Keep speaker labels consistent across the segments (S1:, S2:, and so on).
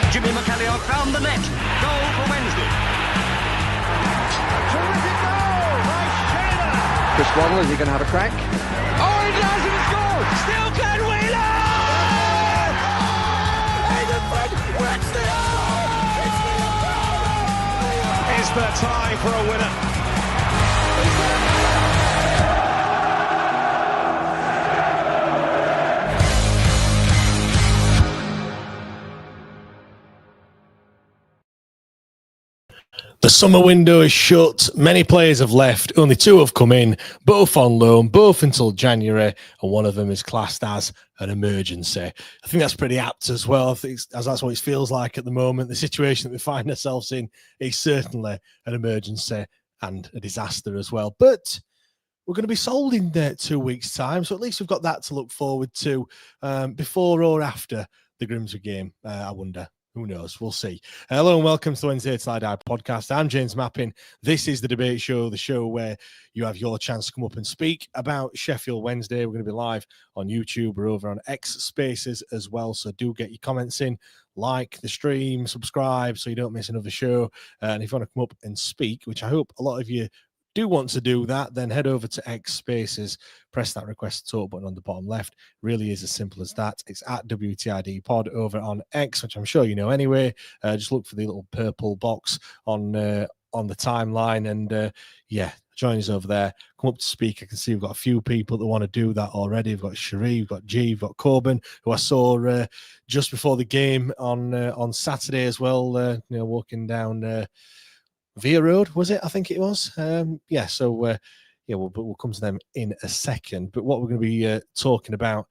S1: Jimmy McAllister found the net. Goal for Wednesday.
S2: Terrific goal by Shayna.
S3: Chris Waddle, is he going to have a crack?
S2: Oh, he does, and it's goal. Still Glenn Wheeler! Aidan Fred wins the goal! It's the time for a winner.
S4: The summer window is shut. Many players have left. Only 2 have come in, both on loan, both until January, and one of them is classed as an emergency. I think that's pretty apt as well, as that's what it feels like at the moment. The situation that we find ourselves in is certainly an emergency and a disaster as well. But we're going to be sold in 2 weeks' time, so at least we've got that to look forward to before or after the Grimsby game, I wonder. Who knows? We'll see. Hello and welcome to the Wednesday Till I Die podcast. I'm James Mappin. This is the debate show, the show where you have your chance to come up and speak about Sheffield Wednesday. We're going to be live on YouTube. We're over on X Spaces as well, so do get your comments in, like the stream, subscribe so you don't miss another show. And if you want to come up and speak, which I hope a lot of you do want to do that, then head over to X Spaces, press that request to talk button on the bottom left. Really is as simple as that. It's at WTID Pod over on X, which I'm sure you know anyway. Just look for the little purple box on the timeline, and yeah, join us over there. Come up to speak. I can see we've got a few people that want to do that already. We've got Cherie, we've got G, we've got Corbin, who I saw just before the game on Saturday as well. Walking down Via Road, was it? I think it was. Yeah, so we'll come to them in a second. But what we're going to be talking about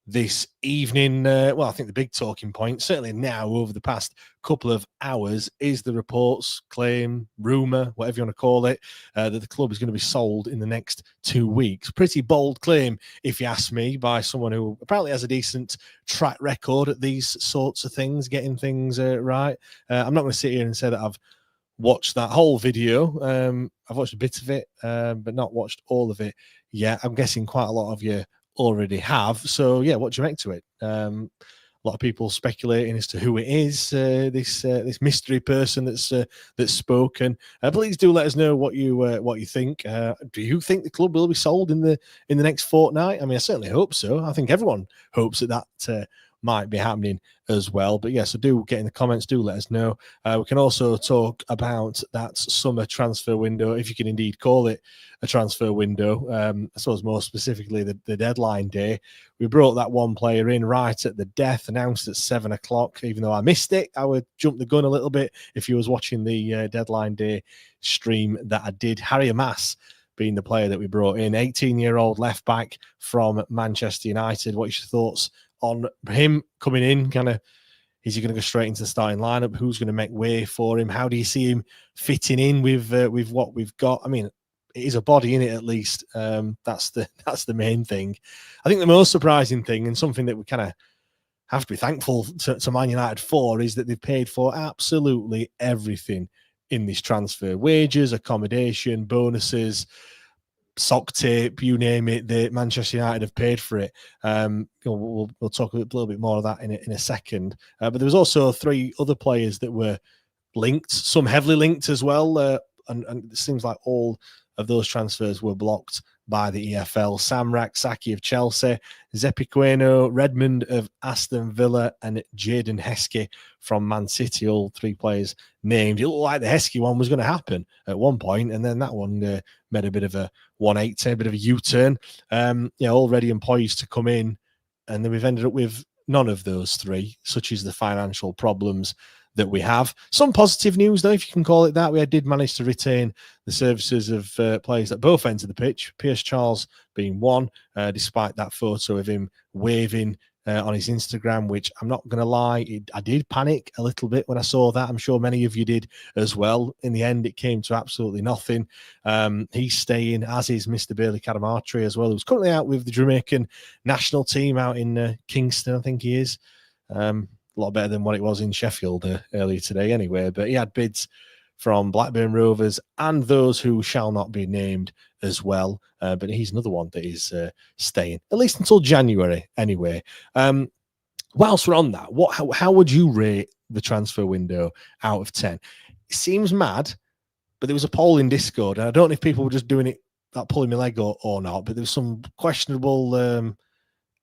S4: this evening, I think the big talking point, certainly now over the past couple of hours, is the reports, claim, rumour, whatever you want to call it, that the club is going to be sold in the next 2 weeks. Pretty bold claim, if you ask me, by someone who apparently has a decent track record at these sorts of things, getting things right. I'm not going to sit here and say that I've watched that whole video. I've watched a bit of it, but not watched all of it yet. I'm guessing quite a lot of you already have. So yeah, what do you make to it? A lot of people speculating as to who it is, this mystery person that's spoken. Please do let us know what you think. Do you think the club will be sold in the next fortnight? I mean, I certainly hope so. I think everyone hopes that might be happening as well. But yeah, so do get in the comments, do let us know. We can also talk about that summer transfer window, if you can indeed call it a transfer window. I suppose more specifically the deadline day. We brought that one player in right at the death, announced at 7 o'clock. Even though I missed it, I would jump the gun a little bit if you was watching the deadline day stream that I did. Harry Amass being the player that we brought in, 18-year-old left back from Manchester United. What's your thoughts on him coming in? Is he going to go straight into the starting lineup? Who's going to make way for him? How do you see him fitting in with what we've got? I mean, it is a body in it, at least. That's the main thing. I think the most surprising thing, and something that we kind of have to be thankful to Man United for, is that they've paid for absolutely everything in this transfer: wages, accommodation, bonuses, sock tape, you name it. The Manchester United have paid for it. We'll talk a little bit more of that in a second. But there was also 3 other players that were linked, some heavily linked as well. And it seems like all of those transfers were blocked by the EFL. Sam Ray-Sakyi of Chelsea, Zépiqueno Redmond of Aston Villa, and Jaden Heskey from Man City. All 3 players named. It looked like the Heskey one was going to happen at one point, and then that one made a bit of a 180, a bit of a U-turn. All ready and poised to come in, and then we've ended up with none of those 3, such as the financial problems that we have. Some positive news, though, if you can call it that. We did manage to retain the services of players at both ends of the pitch, Pierce Charles being one, despite that photo of him waving on his Instagram, which I'm not going to lie, I did panic a little bit when I saw that. I'm sure many of you did as well. In the end, it came to absolutely nothing. He's staying, as is Mr. Bailey Cadamarteri as well, who's currently out with the Jamaican national team out in Kingston, I think he is. A lot better than what it was in Sheffield earlier today anyway. But he had bids from Blackburn Rovers and those who shall not be named as well. But he's another one that is staying, at least until January anyway. whilst we're on that, how would you rate the transfer window out of 10? It seems mad, but there was a poll in Discord, and I don't know if people were just doing it, that pulling my leg or not, but there was some questionable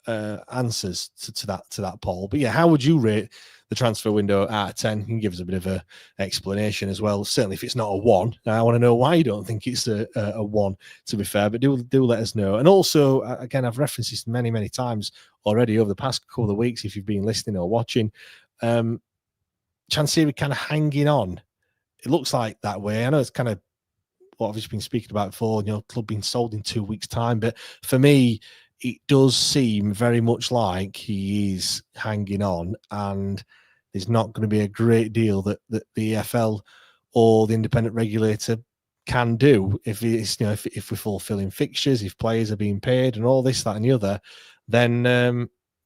S4: answers to that poll. But yeah, how would you rate the transfer window out of 10? You can give us a bit of a explanation as well. Certainly, if it's not a 1, I want to know why you don't think it's a 1. To be fair, but do let us know. And also, again, I've referenced this many times already over the past couple of weeks. If you've been listening or watching, Chansiri kind of hanging on. It looks like that way. I know it's kind of what I've just been speaking about before. Club being sold in 2 weeks' time, but for me, it does seem very much like he is hanging on, and there's not going to be a great deal that the EFL or the independent regulator can do if it's if we're fulfilling fixtures, if players are being paid, and all this, that, and the other. Then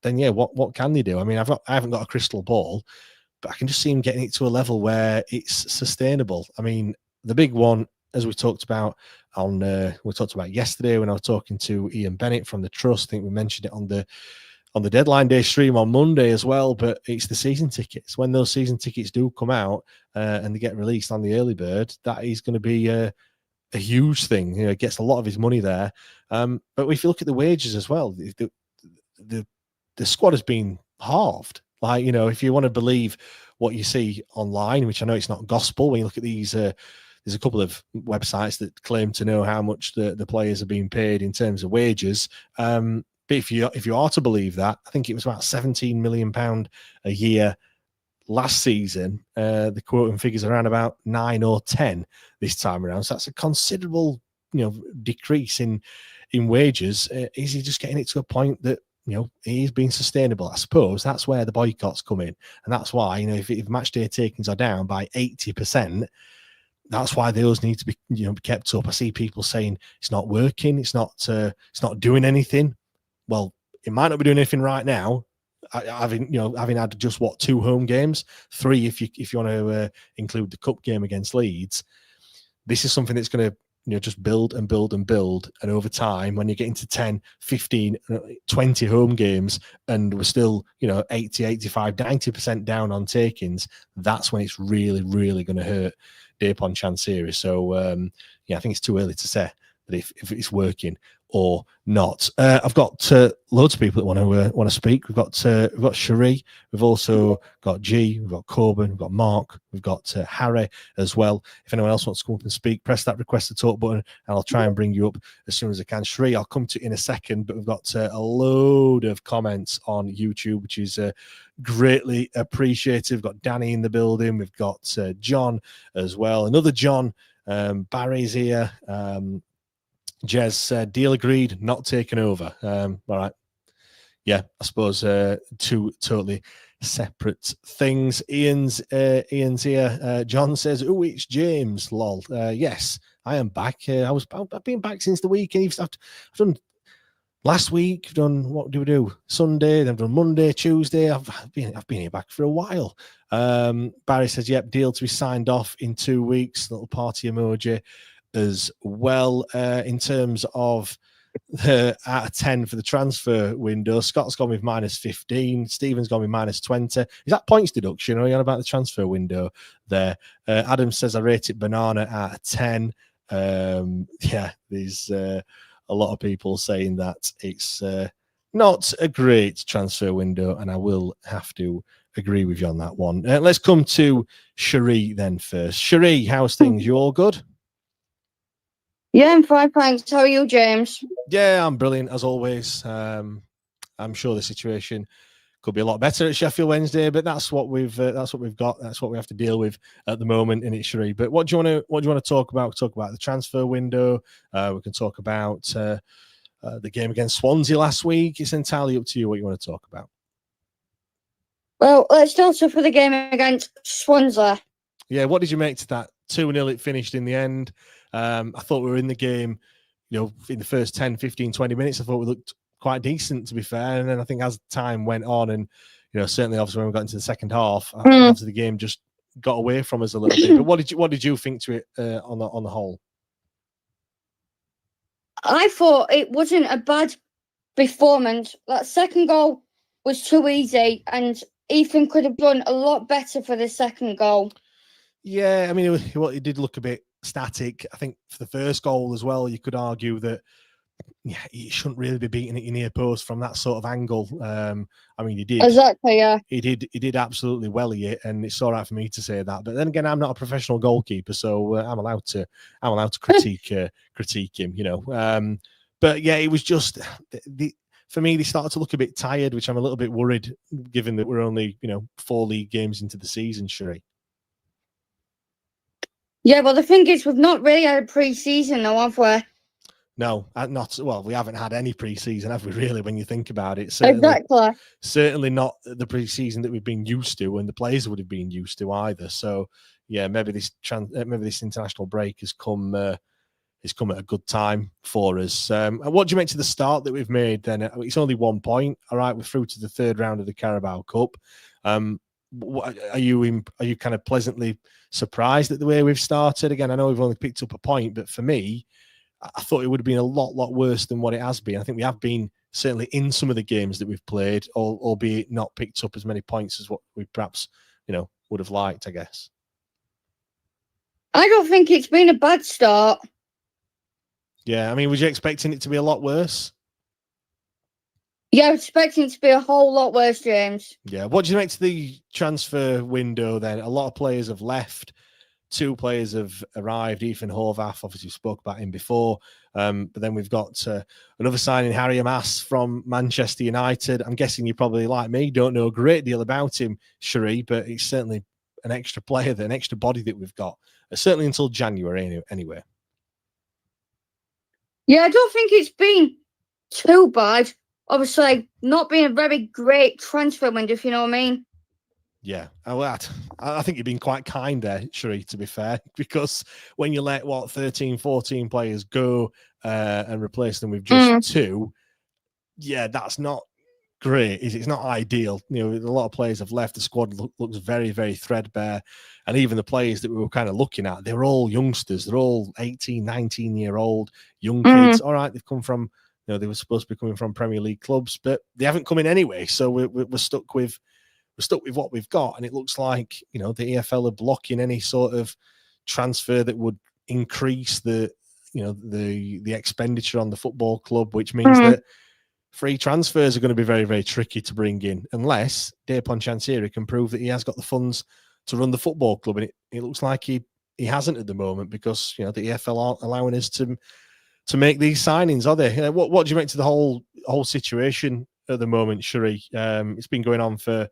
S4: yeah, what can they do? I mean, I haven't got a crystal ball, but I can just see him getting it to a level where it's sustainable. I mean, the big one, as we talked about yesterday when I was talking to Ian Bennett from the Trust. I think we mentioned it on the deadline day stream on Monday as well, but it's the season tickets. When those season tickets do come out and they get released on the early bird, that is going to be a huge thing. It gets a lot of his money there. But if you look at the wages as well, the squad has been halved. Like, if you want to believe what you see online, which I know it's not gospel, when you look at these, there's a couple of websites that claim to know how much the players are being paid in terms of wages. But if you are to believe that, I think it was about £17 million a year last season. The quoting figures around about 9 or 10 this time around. So that's a considerable, decrease in wages. Is he just getting it to a point that he's being sustainable? I suppose that's where the boycotts come in, and that's why if match day takings are down by 80%. That's why those need to be, kept up. I see people saying it's not working, it's not doing anything. Well, it might not be doing anything right now. Having had just 2 home games, 3 if you want to include the cup game against Leeds. This is something that's going to just build and build and build, and over time, when you get into 10, 15, 20 home games, and we're still 80, 85, 90% down on takings, that's when it's really, really going to hurt Dejphon Chansiri. So I think it's too early to say that if it's working or not. I've got loads of people that want to speak. We've got Cherie, we've also got G, we've got Corbin, we've got Mark, we've got Harry as well. If anyone else wants to come up and speak, press that request to talk button, and I'll try and bring you up as soon as I can. Cherie, I'll come to in a second, but we've got a load of comments on YouTube, which is greatly appreciated. We've got Danny in the building, we've got John as well, another John. Barry's here. Jez said, deal agreed, not taken over. All right. Yeah, I suppose 2 totally separate things. Ian's here. John says, oh, it's James, lol. Yes, I am back. I've been back since the weekend. I've done last week, I've done, what do we do? Sunday, then I've done Monday, Tuesday. I've been here back for a while. Barry says, yep, deal to be signed off in 2 weeks. Little party emoji as well. In terms of the out of 10 for the transfer window, Scott's gone with -15. Stephen's gone with -20. Is that points deduction, or are you on about the transfer window there? Adam says, I rate it banana out of 10. Yeah, there's a lot of people saying that it's not a great transfer window, and I will have to agree with you on that one. Let's come to Cherie then first. Cherie, how's things? You all good?
S5: Yeah, I'm fine, thanks. How are you, James?
S4: Yeah, I'm brilliant as always. I'm sure the situation could be a lot better at Sheffield Wednesday, but that's what we've got. That's what we have to deal with at the moment in it, Cherie. But what do you want to talk about? We'll talk about the transfer window. We can talk about the game against Swansea last week. It's entirely up to you what you want to talk about.
S5: Well, let's start off with the game against Swansea.
S4: Yeah, what did you make to that? 2-0 it finished in the end. I thought we were in the game, in the first 10, 15, 20 minutes. I thought we looked quite decent, to be fair. And then I think as time went on, and, certainly obviously when we got into the second half, after the game just got away from us a little bit. But what did you think to it on the whole?
S5: I thought it wasn't a bad performance. That second goal was too easy, and Ethan could have done a lot better for the second goal.
S4: Yeah, I mean, it did look a bit static. I think for the first goal as well, you could argue that he shouldn't really be beating it in near post from that sort of angle. I mean, he did.
S5: Exactly, yeah.
S4: He did absolutely welly it, and it's all right for me to say that. But then again, I'm not a professional goalkeeper, so I'm allowed to critique him, you know. But yeah, it was just for me, they started to look a bit tired, which I'm a little bit worried, given that we're only 4 league games into the season, Sherry.
S5: Yeah, well, the thing is, we've not really had a pre-season, though, have we?
S4: No, not well. We haven't had any pre-season, have we? Really, when you think about it, certainly not the pre-season that we've been used to, and the players would have been used to either. So, yeah, maybe this international break has come at a good time for us. What do you make to the start that we've made? Then it's only 1 point. All right, we're through to the third round of the Carabao Cup. Are you kind of pleasantly surprised at the way we've started? Again, I know we've only picked up a point, but for me, I thought it would have been a lot worse than what it has been. I think we have been certainly in some of the games that we've played, albeit not picked up as many points as what we perhaps, would have liked, I guess.
S5: I don't think it's been a bad start.
S4: Yeah, I mean, was you expecting it to be a lot worse?
S5: Yeah, I was expecting it to be a whole lot worse, James.
S4: Yeah, what do you make to the transfer window then? A lot of players have left. 2 players have arrived. Ethan Horvath, obviously spoke about him before. But then we've got another signing, Harry Amass from Manchester United. I'm guessing you probably, like me, don't know a great deal about him, Cherie, but he's certainly an extra player, an extra body that we've got. Certainly until January anyway.
S5: Yeah, I don't think it's been too bad. Obviously, not being a very great transfer window, if you know what I mean.
S4: Yeah, I think you've been quite kind there, Cherie, to be fair, because when you let, 13, 14 players go and replace them with just 2, yeah, that's not great. It's not ideal. A lot of players have left. The squad looks very, very threadbare. And even the players that we were kind of looking at, they're all youngsters. They're all 18, 19-year-old young kids. All right, they've come from, they were supposed to be coming from Premier League clubs, but they haven't come in anyway. So we're stuck with what we've got, and it looks like the EFL are blocking any sort of transfer that would increase the expenditure on the football club, which means that free transfers are going to be very, very tricky to bring in unless Dejphon Chansiri can prove that he has got the funds to run the football club, and it looks like he hasn't at the moment because the EFL aren't allowing us to make these signings, are they? What do you make to the whole situation at the moment, Cherie? It's been going on for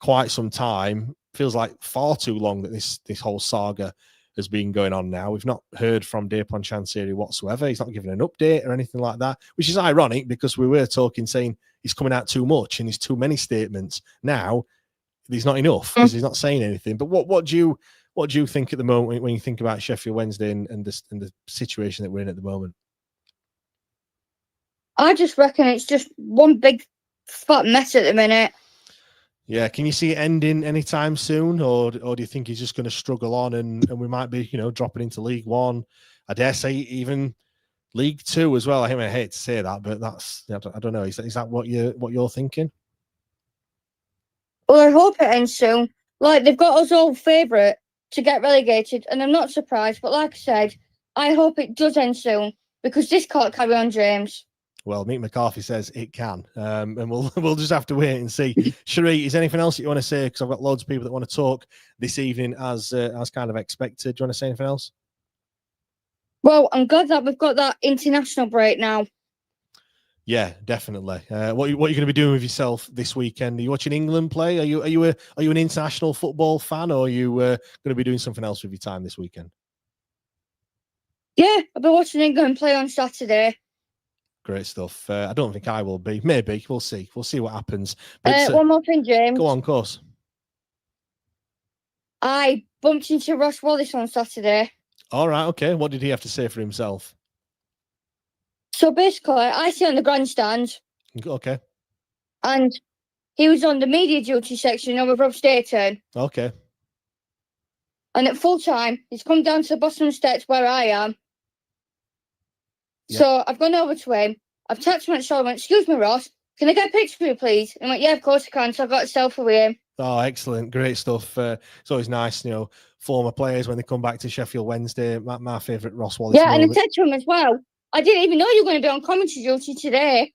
S4: quite some time. Feels like far too long that this whole saga has been going on now. We've not heard from Dejphon Chansiri whatsoever. He's not given an update or anything like that, which is ironic because we were talking, saying he's coming out too much and he's too many statements. Now he's not enough because he's not saying anything. But what do you think at the moment when you think about Sheffield Wednesday and the situation that we're in at the moment?
S5: I just reckon it's just one big fat mess at the minute.
S4: Yeah, can you see it ending anytime soon, or do you think he's just going to struggle on and we might be, dropping into League One? I dare say even League Two as well. I hate to say that, but I don't know. Is that what you're thinking?
S5: Well, I hope it ends soon. Like, they've got us all favourite to get relegated, and I'm not surprised. But like I said, I hope it does end soon because this can't carry on, James.
S4: Well, Mick McCarthy says it can, and we'll just have to wait and see. Cherie, is there anything else that you want to say? Because I've got loads of people that want to talk this evening, as kind of expected. Do you want to say anything else?
S5: Well, I'm glad that we've got that international break now.
S4: Yeah, definitely. What are you going to be doing with yourself this weekend? Are you watching England play? Are you an international football fan, or are you going to be doing something else with your time this weekend?
S5: Yeah, I'll be watching England play on Saturday.
S4: Great stuff. I don't think I will be. Maybe. We'll see. We'll see what happens. But,
S5: one more thing, James.
S4: Go on, of course.
S5: I bumped into Ross Wallace on Saturday.
S4: All right, okay. What did he have to say for himself?
S5: So basically, I sit on the grandstand.
S4: Okay.
S5: And he was on the media duty section over Rob Staten.
S4: Okay.
S5: And at full time, he's come down to the bottom steps where I am. Yep. So I've gone over to him. I've texted him and went, "Excuse me, Ross, can I get a picture of you, please? And I went, yeah, of course I can. So I got a selfie with him.
S4: Oh, excellent. Great stuff. It's always nice, former players when they come back to Sheffield Wednesday. My favourite Ross Wallace
S5: Yeah,
S4: moment.
S5: and I said to him as well, I didn't even know you were going to be on commentary duty today.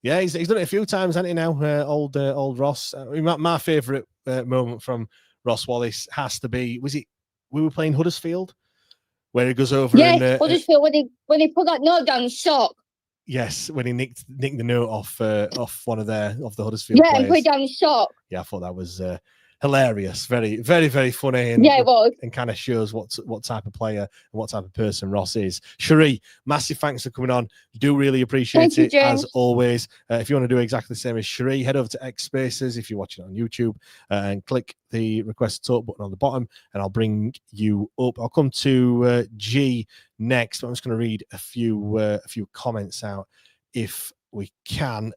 S4: Yeah, he's done it a few times, hasn't he, now? Old Ross. My favourite moment from Ross Wallace has to be, we were playing Huddersfield? Where he goes over
S5: and
S4: Huddersfield
S5: when he put that note down his sock.
S4: Yes, when he nicked the note off one of the Huddersfield players.
S5: And put it down his sock.
S4: Yeah, I thought that was hilarious. Very, very, very funny. And,
S5: it was.
S4: And kind of shows what type of player and what type of person Ross is. Cherie, massive thanks for coming on. Do really appreciate it, as always. If you want to do exactly the same as Cherie, head over to X Spaces if you're watching it on YouTube and click the request to talk button on the bottom and I'll bring you up. I'll come to G next, but I'm just going to read a few comments out if we can.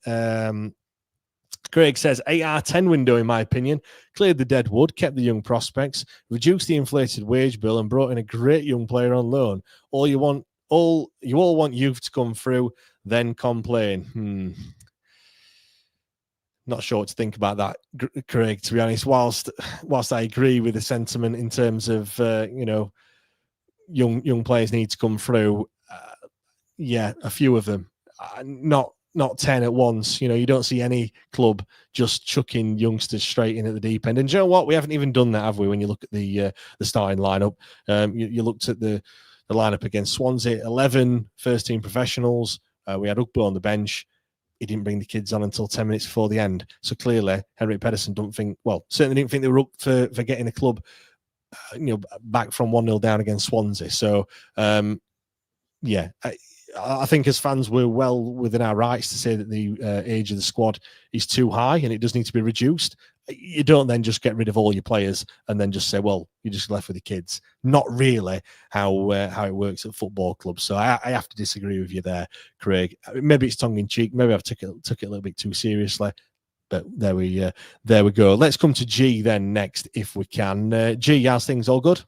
S4: Craig says 8 out of 10 window, in my opinion. Cleared the dead wood, kept the young prospects, reduced the inflated wage bill, and brought in a great young player on loan. You all want youth to come through, then complain. Not sure what to think about that, Craig, to be honest. Whilst I agree with the sentiment in terms of young players need to come through, a few of them, not 10 at once. You don't see any club just chucking youngsters straight in at the deep end. And you know what? We haven't even done that, have we? When you look at the starting lineup, you looked at the lineup against Swansea, 11 first-team professionals. We had Ugbo on the bench. He didn't bring the kids on until 10 minutes before the end. So clearly, Henrik Pedersen certainly didn't think they were up for getting the club, back from 1-0 down against Swansea. So, I think as fans, we're well within our rights to say that the age of the squad is too high and it does need to be reduced. You don't then just get rid of all your players and then just say, well, you're just left with the kids. Not really how it works at football clubs. So I have to disagree with you there, Craig. Maybe it's tongue in cheek. Maybe I've took it a little bit too seriously. But there we go. Let's come to G then next, if we can. G, how's things? All good?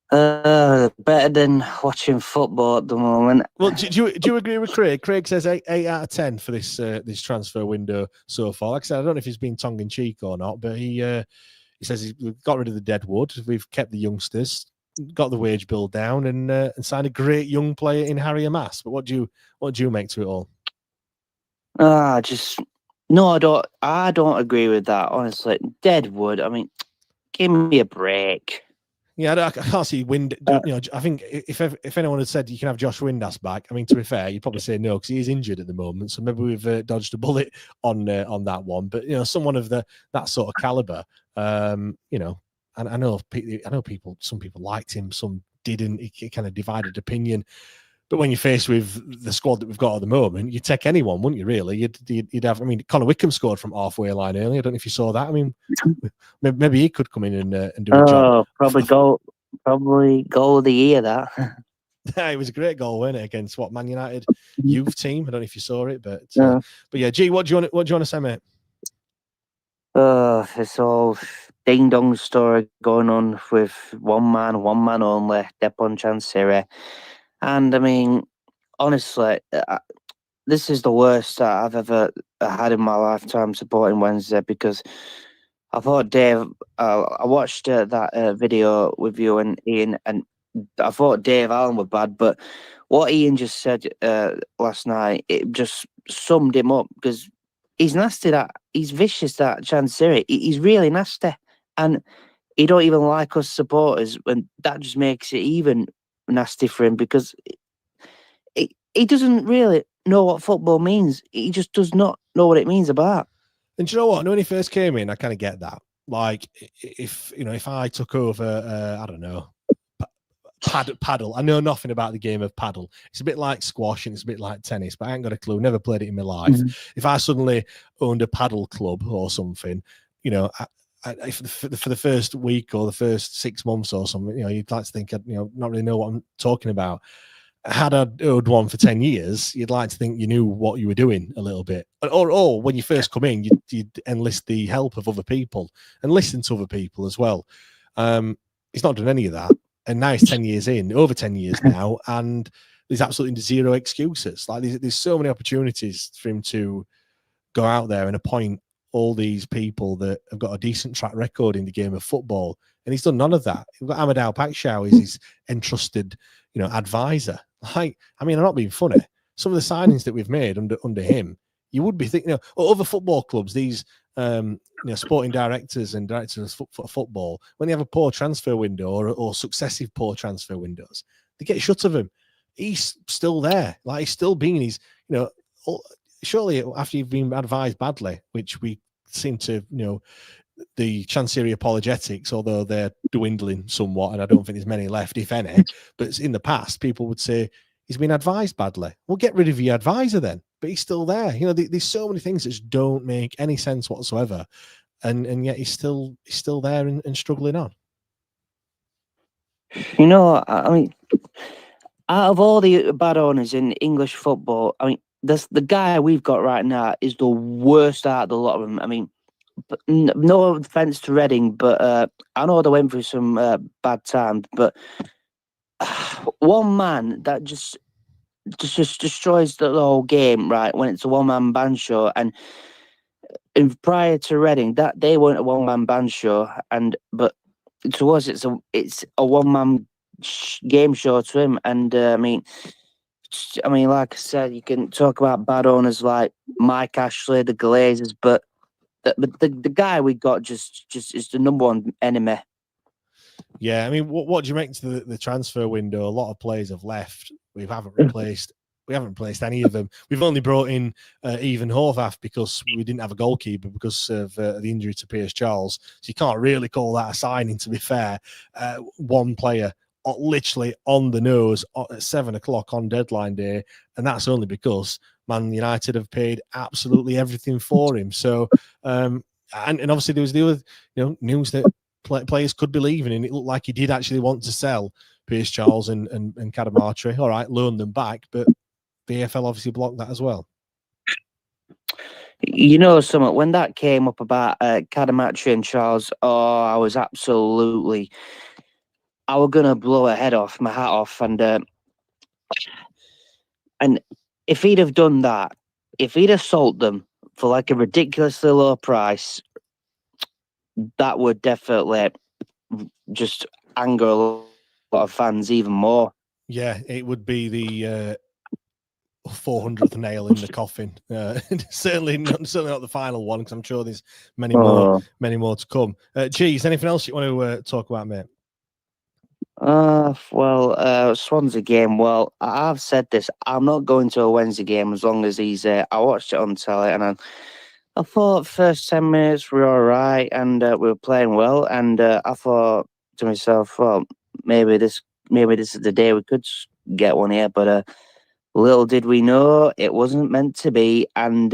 S6: Better than watching football at the moment.
S4: Well, do you agree with Craig? Craig says 8 out of 10 for this transfer window so far. Like I said, I don't know if he's been tongue in cheek or not, but he says we've got rid of the dead wood, we've kept the youngsters, got the wage bill down, and signed a great young player in Harry Amass. But what do you make to it all?
S6: I don't agree with that. Honestly, dead wood. I mean, give me a break.
S4: Yeah, I can't see Wind. I think if anyone had said you can have Josh Windass back, I mean, to be fair, you'd probably say no because he is injured at the moment. So maybe we've dodged a bullet on that one. But someone of that sort of caliber, and I know people. Some people liked him, some didn't. It kind of divided opinion. But when you're faced with the squad that we've got at the moment, you'd take anyone, wouldn't you, really? You'd have, I mean, Connor Wickham scored from halfway line earlier. I don't know if you saw that. I mean, maybe he could come in and do a job.
S6: Probably goal of the year, that.
S4: It was a great goal, wasn't it, against Man United youth team? I don't know if you saw it, but yeah, G, what do you want to say, mate?
S6: It's all ding dong story going on with one man only, Dejphon Chansiri. And I mean, honestly, this is the worst that I've ever had in my lifetime supporting Wednesday, because I thought Dave, I watched that video with you and Ian, and I thought Dave Allen were bad, but what Ian just said last night, it just summed him up, because he's nasty, he's vicious, that Chansiri. He's really nasty, and he don't even like us supporters, and that just makes it even nasty for him, because he doesn't really know what football means. He just does not know what it means about.
S4: And do you know what? When he first came in, I kind of get that. Like, if I took over, I don't know, paddle. I know nothing about the game of paddle. It's a bit like squash and it's a bit like tennis, but I ain't got a clue. Never played it in my life. Mm-hmm. If I suddenly owned a paddle club or something, for the first week or the first 6 months or something, you'd like to think I'd, not really know what I'm talking about. Had I owned one for 10 years, you'd like to think you knew what you were doing a little bit. Or when you first come in, you'd enlist the help of other people and listen to other people as well. He's not done any of that. And now he's 10 years in, over 10 years now. And there's absolutely zero excuses. Like there's so many opportunities for him to go out there and appoint all these people that have got a decent track record in the game of football, and he's done none of that. You've got Amadou Pakshaw is his entrusted, advisor. Like, I mean, I'm not being funny. Some of the signings that we've made under him, you would be thinking, other football clubs, these sporting directors and directors of football, when they have a poor transfer window or successive poor transfer windows, they get shut of him. He's still there. Like, he's still being, surely after you've been advised badly, which we seem to, the Chansiri apologetics, although they're dwindling somewhat, and I don't think there's many left, if any, but in the past, people would say he's been advised badly. Well, get rid of your advisor then, but he's still there. There's so many things that just don't make any sense whatsoever, and yet he's still there and struggling on.
S6: I mean, out of all the bad owners in English football, I mean, the guy we've got right now is the worst out of the lot of them. I mean, no offense to Reading, but I know they went through some bad times. But one man that just destroys the whole game, right? When it's a one-man band show, and prior to Reading, that they weren't a one-man band show, but to us, it's a one-man game show to him. And I mean, like I said, you can talk about bad owners like Mike Ashley, the Glazers, but the guy we got just is the number one enemy.
S4: Yeah, I mean, what do you make to the transfer window? A lot of players have left. We haven't replaced any of them. We've only brought in Even Horvath because we didn't have a goalkeeper because of the injury to Piers Charles. So you can't really call that a signing, to be fair. One player literally on the nose at 7 o'clock on deadline day, and that's only because Man United have paid absolutely everything for him. So, and obviously there was the other, news that players could be leaving, and it looked like he did actually want to sell Piers Charles and Cadamarteri. All right, loan them back, but the EFL obviously blocked that as well.
S6: Something, when that came up about Cadamarteri and Charles, I was absolutely, I was gonna blow my hat off, and if he'd have done that, if he'd have sold them for like a ridiculously low price, that would definitely just anger a lot of fans even more.
S4: Yeah, it would be the 400th nail in the coffin. Certainly not the final one, because I'm sure there's many more to come. Is anything else you want to talk about, mate?
S6: Swansea game. Well, I've said this. I'm not going to a Wednesday game as long as he's there. I watched it on telly, and I thought first 10 minutes we were all right, and we were playing well. And I thought to myself, well, maybe this is the day we could get one here. But little did we know it wasn't meant to be. And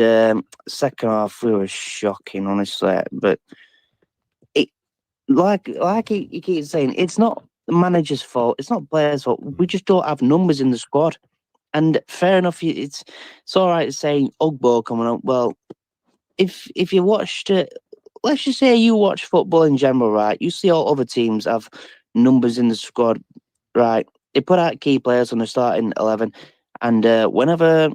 S6: second half we were shocking, honestly. But it, like he keeps saying, it's not the manager's fault. It's not players' fault. We just don't have numbers in the squad. And fair enough, it's all right saying Ugbo coming up. Well, if you watched it, let's just say you watch football in general, right? You see all other teams have numbers in the squad, right? They put out key players on the starting 11, and whenever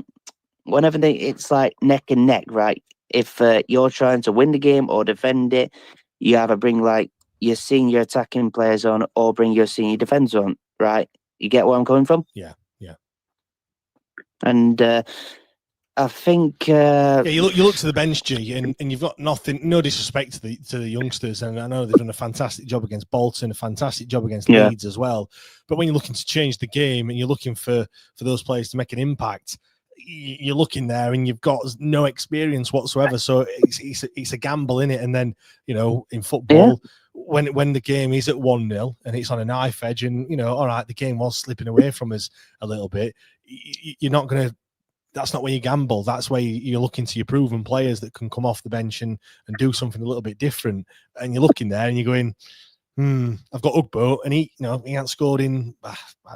S6: it's like neck and neck, right? If you're trying to win the game or defend it, you either bring like your senior attacking players on or bring your senior defenders on, right? You get where I'm coming from?
S4: Yeah.
S6: And I think
S4: you look to the bench, G, and you've got nothing. No disrespect to the youngsters, and I know they've done a fantastic job against Bolton, a fantastic job against Leeds as well. But when you're looking to change the game and you're looking for those players to make an impact, you're looking there and you've got no experience whatsoever. So it's a gamble in it. And then in football, when the game is at 1-0 and it's on a knife edge, and all right, the game was slipping away from us a little bit. You're not going to. That's not where you gamble. That's where you're looking to your proven players that can come off the bench and do something a little bit different. And you're looking there and you're going, I've got Ugbo, and he hasn't scored in, I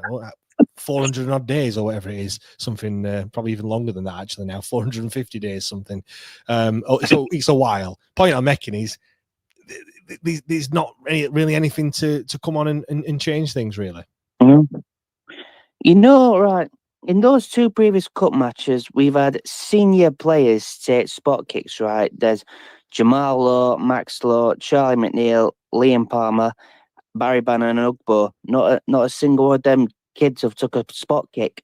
S4: don't know, 400 and odd days or whatever it is. Something probably even longer than that actually now, 450 days, something. It's a while. Point I'm making is there's not really anything to come on and change things, really.
S6: Right. in those two previous cup matches, we've had senior players take spot kicks, right? There's Jamal Lowe, Max Lowe, Charlie McNeil, Liam Palmer, Barry Bannon and Ugbo. Not a single one of them kids have took a spot kick.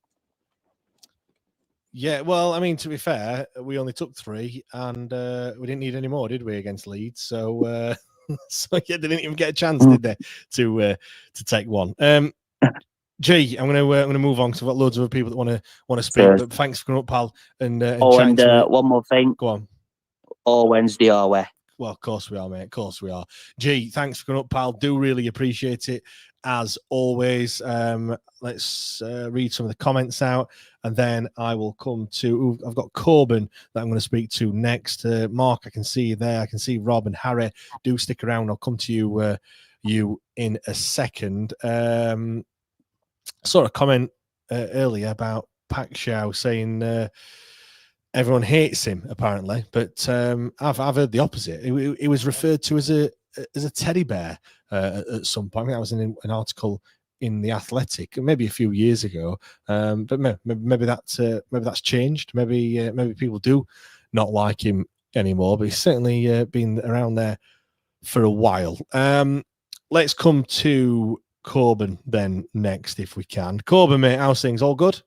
S4: Yeah, well, I mean, to be fair, we only took 3, and we didn't need any more, did we, against Leeds? So, so yeah, they didn't even get a chance, did they, to take one? G, I'm gonna move on because I've got loads of other people that want to speak.
S6: Cheers.
S4: But thanks for coming up, pal, and
S6: and one more thing.
S4: Go on.
S6: All Wednesday our way.
S4: Well, of course we are, mate. Of course we are. G, thanks for coming up, pal. Do really appreciate it, as always. Let's read some of the comments out, and then I will come to... I've got Corbin that I'm going to speak to next. Mark, I can see you there. I can see Rob and Harry. Do stick around. I'll come to you in a second. Saw a comment earlier about Pak Xiao saying... everyone hates him apparently, but I've heard the opposite. He was referred to as a teddy bear at some point. I think that was in an article in The Athletic, maybe a few years ago. But maybe that's changed. Maybe people do not like him anymore. But he's certainly been around there for a while. Let's come to Corbin then next, if we can. Corbin, mate, how's things? All good?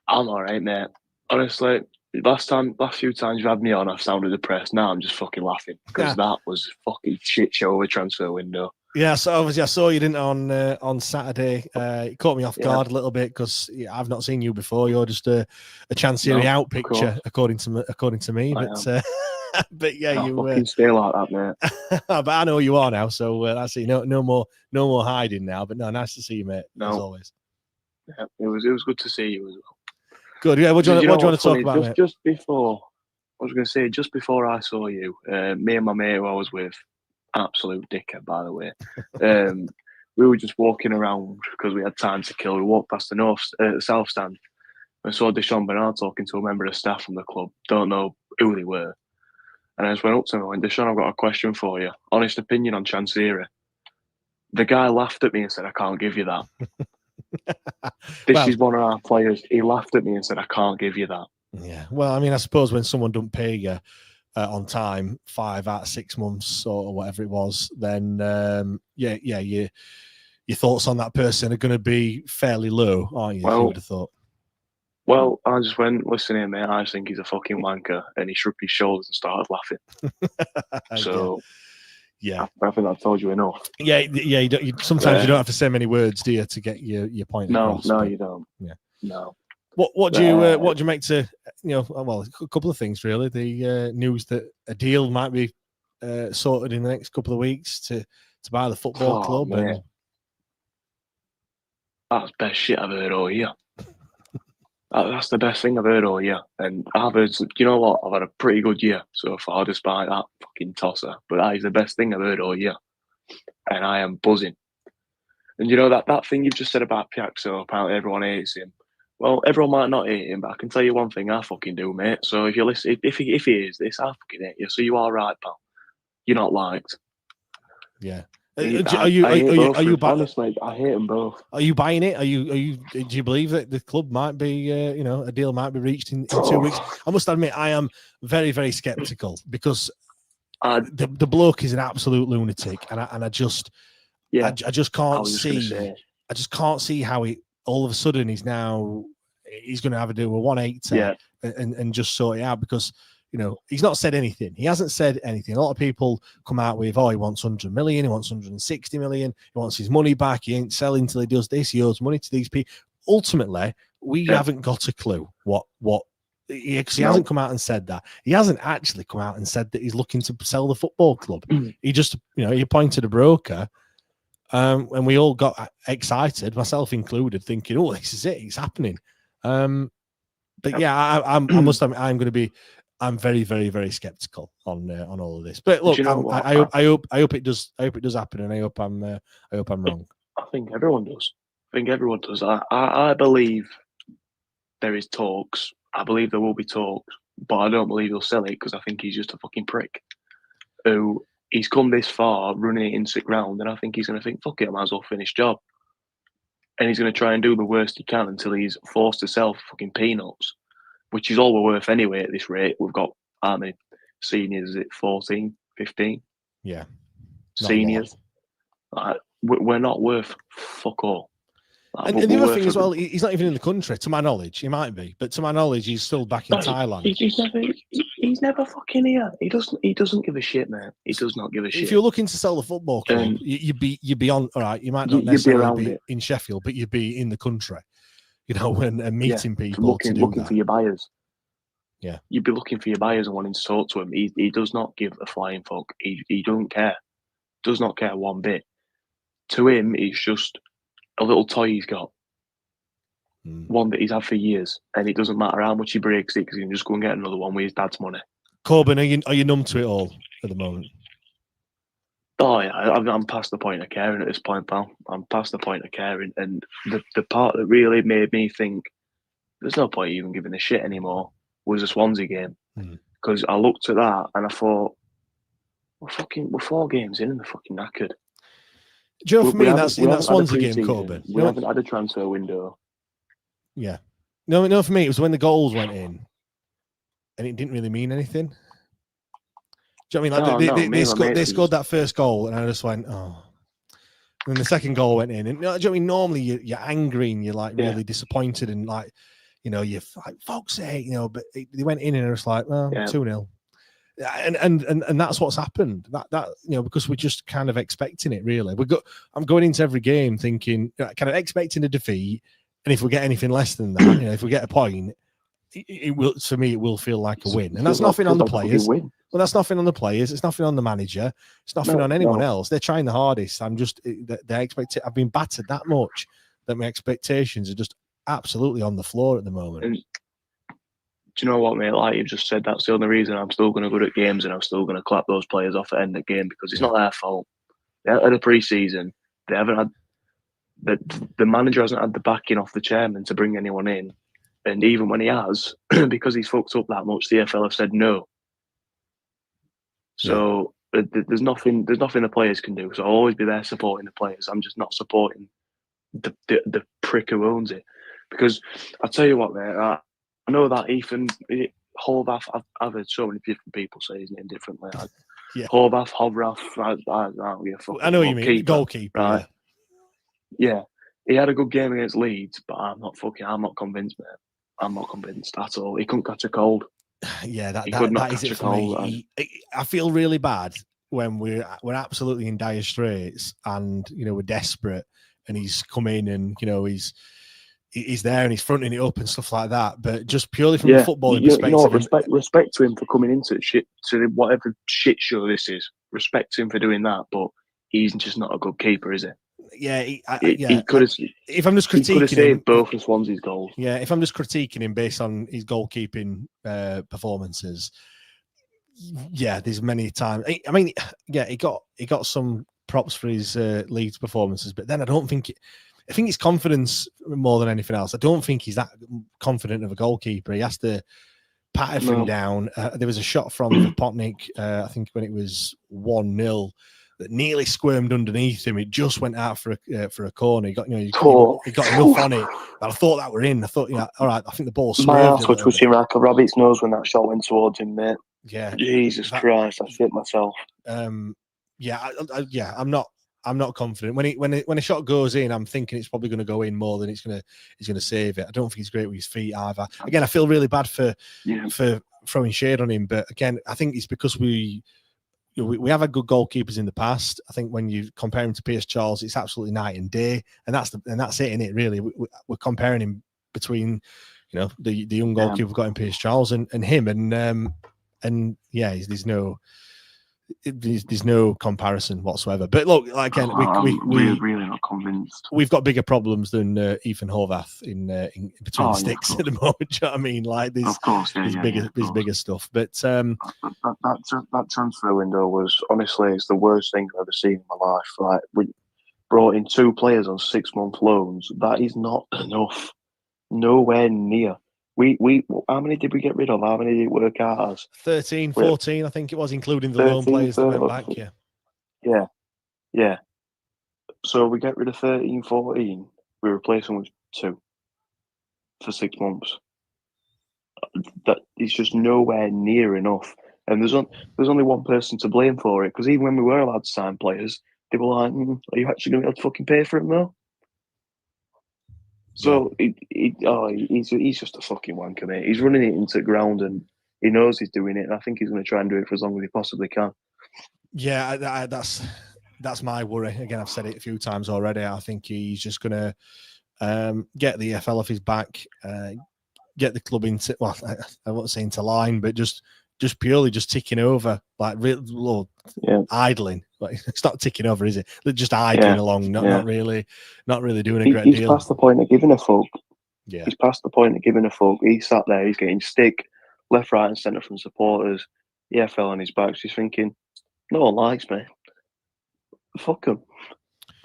S7: I'm all right, mate. Honestly, last few times you've had me on, I've sounded depressed. Now I'm just fucking laughing because that was a fucking shit show with transfer window. Yeah, so obviously I saw you didn't on Saturday. It caught me off guard a little bit because I've not seen you before. You're just a Chansiri out picture, according to me. But yeah, you fucking stay like that, mate. But I know you are now, so that's it. No more hiding now. But no, nice to see you, mate. As always. Yeah, it was good to see you as well. Good. Yeah. What do you want to talk about, mate? Just before, I was going to say, just before I saw you, me and my mate who I was with, absolute dickhead, by the way. We were just walking around because we had time to kill. We walked past the south stand and saw Dejphon Bernard talking to a member of staff from the club. Don't know who they were. And I just went up to him and went, Dejphon, I've got a question for you. Honest opinion on Chansiri. The guy laughed at me and said, I can't give you that. This is one of our players. He laughed at me and said, I can't give you that. Yeah. Well, I mean, I suppose when someone don't pay you on time, 5 out of 6 months or whatever it was, then your thoughts on that person are going to be fairly low, aren't you? Well, you would have thought. Well, I just went, listen here, mate, I just think he's a fucking wanker. And he shrugged his shoulders and started laughing. So... Yeah, I think I've told you enough. Yeah. Sometimes you don't have to say many words, do you, to get your point across? No, you don't. Yeah, no. What do you make to well, a couple of things really. The news that a deal might be sorted in the next couple of weeks to buy the football club. And... That's the best shit I've heard all year. That's the best thing I've heard all year. And I've heard, you know what, I've had a pretty good year so far, despite that fucking tosser. But that is the best thing I've heard all year. And I am buzzing. And you know, that thing you've just said about Piaxo, apparently everyone hates him. Well, everyone might not hate him, but I can tell you one thing, I fucking do, mate. So if you listen, if he hears this, I fucking hate you. So you are right, pal. You're not liked. Yeah. Are you honestly, I hate them both. Are you buying it? Do you believe that the club might be a deal might be reached in 2 weeks? I must admit I am very, very skeptical because the bloke is an absolute lunatic, and I just can't see how he all of a sudden he's going to have to do a 180 and just sort it out because he's not said anything. He hasn't said anything. A lot of people come out with, he wants 100 million, he wants 160 million, he wants his money back, he ain't selling till he does this, he owes money to these people. Ultimately, we haven't got a clue what he hasn't come out and said that. He hasn't actually come out and said that he's looking to sell the football club. He just, he appointed a broker, and we all got excited, myself included, thinking, oh, this is it, it's happening. But yeah, I must admit, I'm very, very, very skeptical on all of this. But look, I hope it does happen, and I hope I'm wrong. I think everyone does. I believe there is talks. I believe there will be talks, but I don't believe he'll sell it because I think he's just a fucking prick. Who he's come this far, running it in sick round, and I think he's going to think, fuck it, I might as well finish job. and he's going to try and do the worst he can until he's forced to sell fucking peanuts, which is all we're worth anyway at this rate. We've got, how many seniors? Is it 14, 15?
S4: Yeah.
S7: Seniors. We're not worth fuck all.
S4: And the other thing as well, he's not even in the country, to my knowledge. He might be, but to my knowledge, he's still back in Thailand.
S7: He's never fucking here. He doesn't give a shit, man. He does not give a shit.
S4: If you're looking to sell the football club, you'd be on. All right, you might not necessarily be in Sheffield, but you'd be in the country. You know, and meeting people,
S7: looking for your buyers.
S4: Yeah,
S7: you'd be looking for your buyers and wanting to talk to him. He does not give a flying fuck. He don't care. Does not care one bit. To him, it's just a little toy he's got. One that he's had for years, and it doesn't matter how much he breaks it because he can just go and get another one with his dad's money.
S4: Corbin, are you numb to it all at the moment?
S7: Oh yeah, I'm past the point of caring at this point, pal. I'm past the point of caring, and the part that really made me think there's no point even giving a shit anymore was the Swansea game, because I looked at that and I thought, we're 4 games in and they're fucking knackered.
S4: Do you know, for me, in that Swansea game, Corbin,
S7: we haven't had a transfer window.
S4: Yeah. No, for me, it was when the goals went in and it didn't really mean anything. Do you know what I mean? Like they scored that first goal and I just went, oh. And then the second goal went in. And do you know what I mean? Normally you're angry and you're like really disappointed and like, you know, you're like, fuck's sake, you know, but they went in and it was like, well, 2-0. And that's what's happened. That you know, because we're just kind of expecting it, really. I'm going into every game thinking, kind of expecting a defeat. And if we get anything less than that, you know, if we get a point, it will, for me, it will feel like a win. And that's nothing on the players. Well, that's nothing on the players. It's nothing on the manager. It's nothing on anyone else. They're trying the hardest. I've been battered that much that my expectations are just absolutely on the floor at the moment.
S7: And do you know what, mate? Like you've just said, that's the only reason I'm still going to go to games and I'm still going to clap those players off at the end of the game, because it's not their fault. They had a pre-season. They haven't had the manager hasn't had the backing off the chairman to bring anyone in, and even when he has, because he's fucked up that much, the EFL have said no. So there's nothing the players can do. So I'll always be there supporting the players. I'm just not supporting the prick who owns it, because I tell you what, mate. I know that Ethan Horvath. I've heard so many different people say his name differently. Horvath,
S4: I know what you mean. Goalkeeper,
S7: right? Yeah, he had a good game against Leeds, but I'm not convinced, mate. I'm not convinced at all. He couldn't catch a cold.
S4: Yeah, that is it for me. I feel really bad when we're absolutely in dire straits and, you know, we're desperate and he's come in and, you know, he's there and he's fronting it up and stuff like that. But just purely from a footballing perspective,
S7: respect to him for coming into whatever shit show this is. Respect to him for doing that, but he's just not a good keeper, is he?
S4: Yeah,
S7: he could have.
S4: If I'm just critiquing
S7: he could have saved both of Swansea's goals.
S4: Yeah, if I'm just critiquing him based on his goalkeeping performances, yeah, there's many times. I mean, yeah, he got some props for his Leeds performances, but then I think it's confidence more than anything else. I don't think he's that confident of a goalkeeper. He has to pat everything down. There was a shot from Zépiqueno, I think when it was 1-0. That nearly squirmed underneath him. It just went out for a corner. He got enough on it. But I thought that were in. I thought, all right, I think the ball swerved.
S7: My ass was twitching like a rabbit's nose when that shot went towards him, mate.
S4: Yeah.
S7: Jesus Christ, I shit myself.
S4: I'm not confident. When a shot goes in, I'm thinking it's probably going to go in more than he's going to save it. I don't think he's great with his feet either. Again, I feel really bad for throwing shade on him, but again, I think it's because we have had good goalkeepers in the past. I think when you compare him to Pierce Charles, it's absolutely night and day, and that's it, isn't it? Really, we're comparing him between, you know, the young goalkeeper we've got in Pierce Charles and him, and yeah, there's no comparison whatsoever. But look, again,
S7: we're really not convinced.
S4: We've got bigger problems than Ethan Horvath in between the sticks at the moment. Do you know what I mean? Like, there's bigger stuff. But
S7: that transfer window was honestly, it's the worst thing I've ever seen in my life. Like, we brought in 2 players on 6-month loans. That is not enough. Nowhere near. We how many did we get rid of? How many did it work out as?
S4: 13, 14, I think it was, including the loan players that went back.
S7: Yeah. So we get rid of 13, 14. we replace him with 2 for 6 months. That is just nowhere near enough. And there's only one person to blame for it, because even when we were allowed to sign players, they were like, "Are you actually going to be able to fucking pay for him though?" So he's just a fucking wanker, mate. He's running it into the ground, and he knows he's doing it. And I think he's going to try and do it for as long as he possibly can.
S4: Yeah, that's my worry. Again, I've said it a few times already. I think he's just going to get the EFL off his back, get the club into, well, I won't say into line, but just purely just ticking over, like idling. Like, it's not ticking over, is it? They're just idling along, not really doing a great deal.
S7: He's past the point of giving a fuck.
S4: Yeah,
S7: he's past the point of giving a fuck. He's sat there, he's getting stick left, right, and centre from supporters. EFL on his back. He's thinking, no one likes me. Fuck them.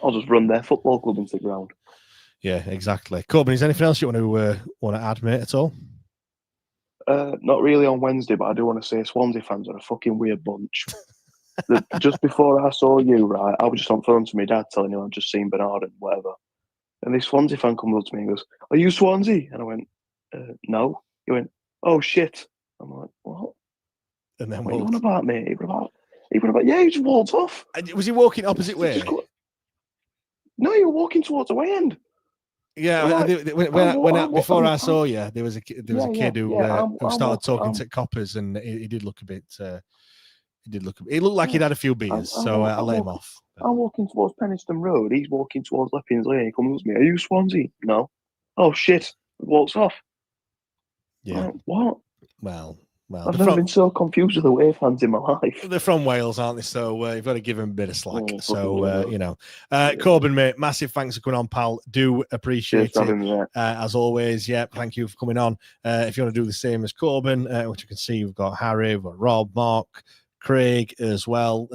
S7: I'll just run their football club into the ground.
S4: Yeah, exactly. Corbin, is there anything else you want to add, mate, at all?
S7: Not really on Wednesday, but I do want to say Swansea fans are a fucking weird bunch. Just before I saw you, right, I was just on phone to my dad telling him I'd just seen Bernard and whatever. And this Swansea fan comes up to me and goes, "Are you Swansea?" And I went, "No." He went, "Oh shit." I'm like, "What?"
S4: And then
S7: what are you on about, mate? He went about, yeah, he just walked off.
S4: Was he walking opposite way?
S7: No, you were walking towards the way end.
S4: Yeah, before I saw you, there was a kid who started talking to coppers, and he did look a bit. He looked like he'd had a few beers, so I let him off.
S7: I'm walking towards Penistone Road. He's walking towards Leppings Lane. He comes to me. "Are you Swansea?" "No." "Oh shit!" Walks off.
S4: Yeah.
S7: Like, what?
S4: Well,
S7: I've never been so confused with the away fans in my life.
S4: They're from Wales, aren't they? So you've got to give them a bit of slack. Corbin, mate, massive thanks for coming on, pal. Do appreciate it. As always, thank you for coming on. If you want to do the same as Corbin, which you can see, we've got Harry, we've got Rob, Mark, Craig as well.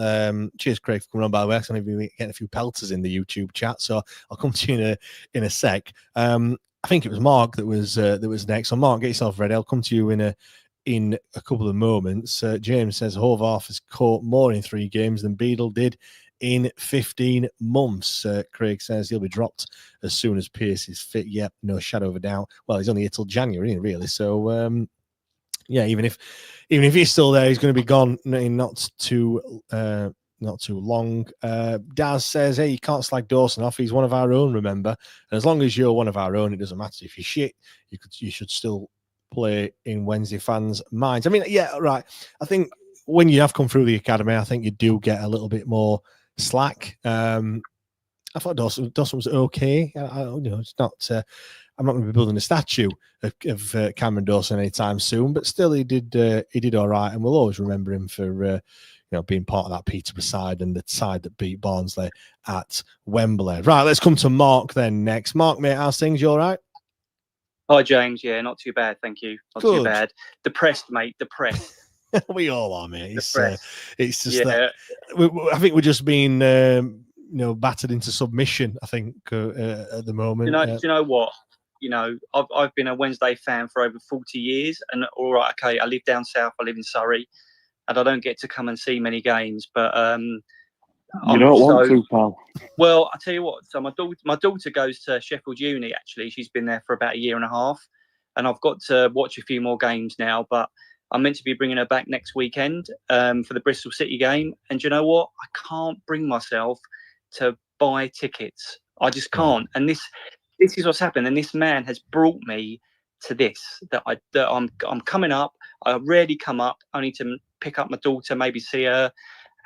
S4: Cheers, Craig, for coming on, by the way. I'm going to be getting a few pelters in the YouTube chat, so I'll come to you in a sec. I think it was Mark that was next. So Mark, get yourself ready. I'll come to you in a couple of moments. James says Horvath has caught more in 3 games than Beadle did in 15 months. Craig says he'll be dropped as soon as Pearce is fit. Yep, no shadow of a doubt. Well, he's only here till January, really. So even if he's still there, he's going to be gone in not too long. Daz says, hey, you can't slag Dawson off. He's one of our own, remember. And as long as you're one of our own, it doesn't matter if you're shit. You should still play in Wednesday fans' minds. I mean, yeah, right. I think when you have come through the academy, I think you do get a little bit more slack. I thought Dawson was okay. It's not. I'm not going to be building a statue of Cameron Dawson anytime soon, but still, he did all right, and we'll always remember him for being part of that Peterborough side and the side that beat Barnsley at Wembley. Right, let's come to Mark then next. Mark, mate, how's things? You all right?
S8: Hi, James. Yeah, not too bad, thank you. Not too bad. Depressed, mate. Depressed.
S4: We all are, mate. It's just that I think we're just being battered into submission. I think at the moment.
S8: Do you know what? I've been a Wednesday fan for over 40 years, and all right, okay, I live down south. I live in Surrey, and I don't get to come and see many games, but
S7: you don't want to, pal.
S8: Well, I tell you what. So my daughter goes to Sheffield Uni. Actually, she's been there for about a year and a half, and I've got to watch a few more games now. But I'm meant to be bringing her back next weekend for the Bristol City game. And you know what? I can't bring myself to buy tickets. I just can't. And this is what's happened. And this man has brought me to this. That I'm coming up. I rarely come up. Only to pick up my daughter, maybe see her,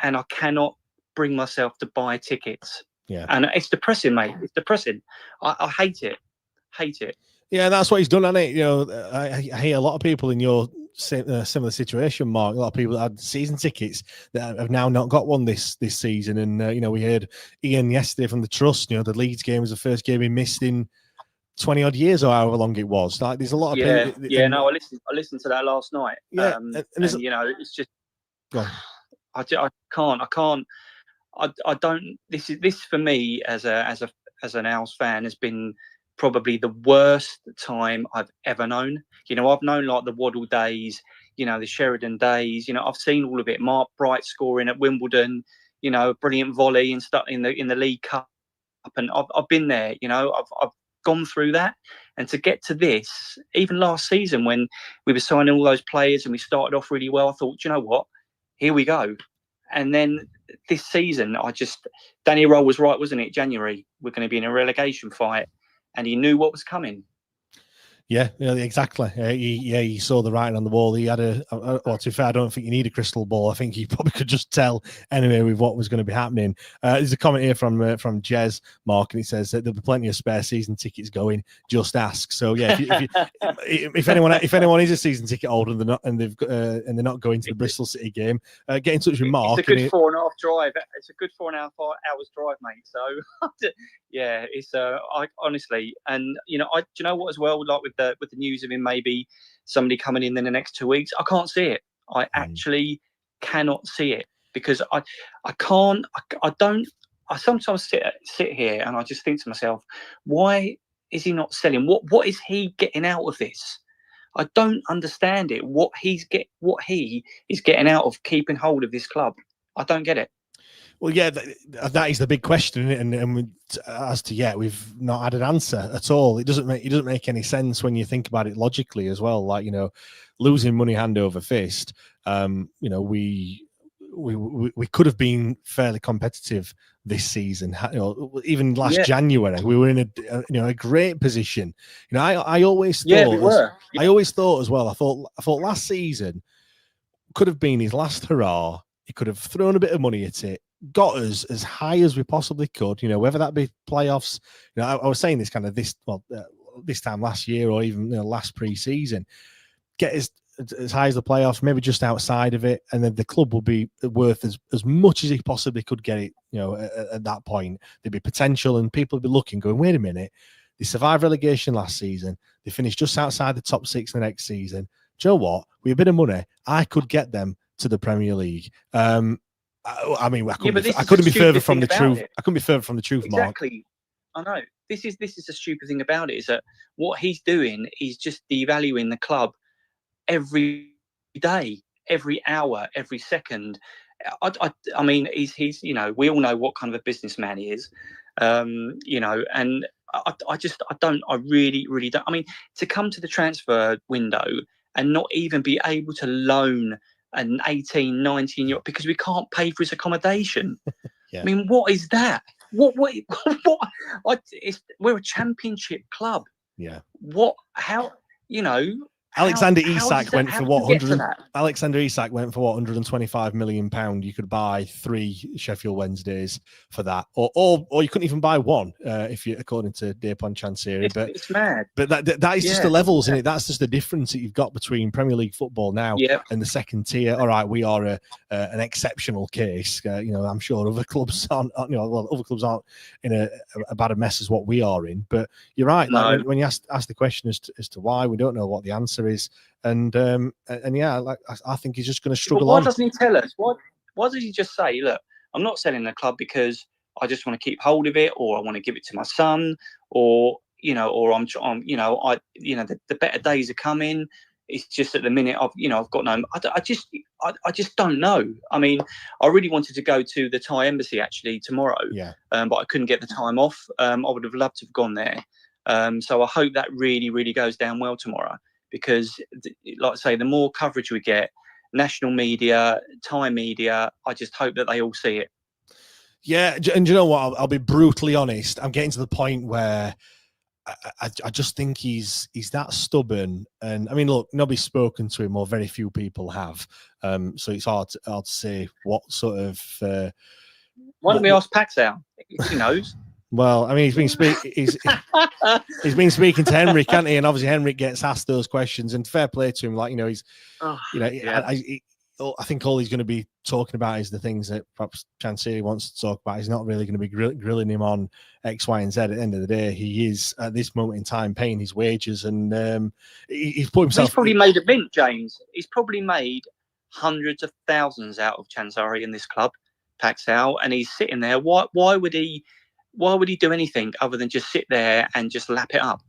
S8: and I cannot bring myself to buy tickets.
S4: Yeah,
S8: and it's depressing, mate. It's depressing. I hate it.
S4: Yeah, that's what he's done, hasn't it? I hear a lot of people in your similar situation, Mark. A lot of people that had season tickets that have now not got one this season. And we heard Ian yesterday from the Trust. The Leeds game was the first game he missed in 20 odd years, or however long it was. Like, there's a lot of people.
S8: Yeah. No, I listened to that last night.
S4: Yeah,
S8: it's just. I can't. I don't. This for me as an Owls fan has been probably the worst time I've ever known. I've known like the Waddle days, the Sheridan days. I've seen all of it. Mark Bright scoring at Wimbledon, brilliant volley and stuff in the League Cup, and I've been there. I've gone through that, and to get to this, even last season when we were signing all those players and we started off really well, I thought, do you know what? Here we go. And then this season, Danny Roll was right, wasn't it? January, we're going to be in a relegation fight, and he knew what was coming.
S4: Yeah, exactly. He saw the writing on the wall. He had well, to be fair, I don't think you need a crystal ball. I think he probably could just tell anyway with what was going to be happening. There's a comment here from Jez Mark, and he says that there'll be plenty of spare season tickets going. Just ask. So yeah, if anyone is a season ticket holder and they're not going to the Bristol City game, get in touch with Mark.
S8: It's a good 4.5 drive. It's a good 4.5 hours drive, mate. So yeah, it's I honestly, and do you know what as well, like with the news of him maybe somebody coming in the next 2 weeks, I can't see it. I actually cannot see it, because I sometimes sit here and I just think to myself, why is he not selling? What is he getting out of this? I don't understand it. What he is getting out of keeping hold of this club, I don't get it.
S4: Well, yeah, that is the big question, and as to yet, we've not had an answer at all. It doesn't make any sense when you think about it logically as well. Like, losing money hand over fist. We could have been fairly competitive this season. Even last January, we were in a great position. I always thought
S8: we were.
S4: I always thought as well. I thought last season could have been his last hurrah. He could have thrown a bit of money at it, got us as high as we possibly could, whether that be playoffs. I was saying this kind of this time last year, or even last pre-season, get us as high as the playoffs, maybe just outside of it, and then the club will be worth as much as he possibly could get it. At that point, there'd be potential, and people would be looking, going, wait a minute, they survived relegation last season, they finished just outside the top 6 the next season. Do you know what? With a bit of money, I could get them to the Premier League. I couldn't be further from the truth. I couldn't be further from the truth, Mark.
S8: Exactly. I know. This is the stupid thing about it, is that what he's doing is just devaluing the club every day, every hour, every second. I mean, he's we all know what kind of a businessman he is, and I really don't. I mean, to come to the transfer window and not even be able to loan an 18, 19-year-old because we can't pay for his accommodation.
S4: Yeah.
S8: I mean, what is that? What? We're a championship club.
S4: Yeah.
S8: What? How?
S4: Alexander Isak went for what? Alexander Isak went for what? £125 million. You could buy 3 Sheffield Wednesdays for that, or you couldn't even buy one, according to Dejphon Chansiri.
S8: It's mad.
S4: But that is just the levels, isn't it? That's just the difference that you've got between Premier League football now and the second tier. All right, we are an exceptional case. I'm sure other clubs aren't. Other clubs aren't in a bad a mess as what we are in. But you're right.
S8: No.
S4: Like, when you ask the question as to why, we don't know what the answer is, and I think he's just going to struggle.
S8: Why doesn't he tell us? Why does he just say, look, I'm not selling the club because I just want to keep hold of it, or I want to give it to my son, or the better days are coming. It's just at the minute I've got no. I just don't know. I mean, I really wanted to go to the Thai embassy actually tomorrow, but I couldn't get the time off. I would have loved to have gone there. So I hope that really, really goes down well tomorrow, because, like I say, the more coverage we get, national media, Thai media, I just hope that they all see it.
S4: Yeah, and you know what? I'll be brutally honest. I'm getting to the point where I just think he's that stubborn. And I mean, look, nobody's spoken to him, or very few people have. So it's hard to say what sort of.
S8: Why don't we ask Pax out? He knows.
S4: Well, I mean, he's been speaking to Henrik, hasn't he? And obviously, Henrik gets asked those questions, and fair play to him. Like, I think all he's going to be talking about is the things that perhaps Chansiri wants to talk about. He's not really going to be grilling him on X, Y, and Z. At the end of the day, he is at this moment in time paying his wages, and he's put himself.
S8: He's probably made a mint, James. He's probably made hundreds of thousands out of Chansiri in this club, Paxal, and he's sitting there. Why would he do anything other than just sit there and just lap it up?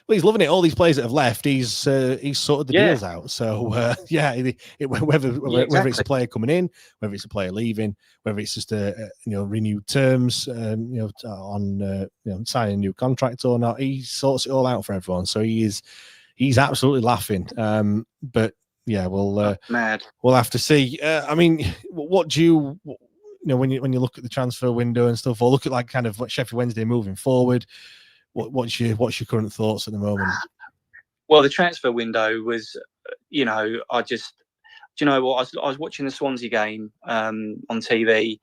S4: Well, he's loving it. All these players that have left, he's sorted the deals out. So whether it's a player coming in, whether it's a player leaving, whether it's just renewed terms, on signing a new contract or not, he sorts it all out for everyone. So he's absolutely laughing. But yeah, we'll have to see. I mean, what do you when you look at the transfer window and stuff, or look at like kind of what Sheffield Wednesday moving forward? What's your current thoughts at the moment?
S8: Well, the transfer window was, I was watching the Swansea game on TV,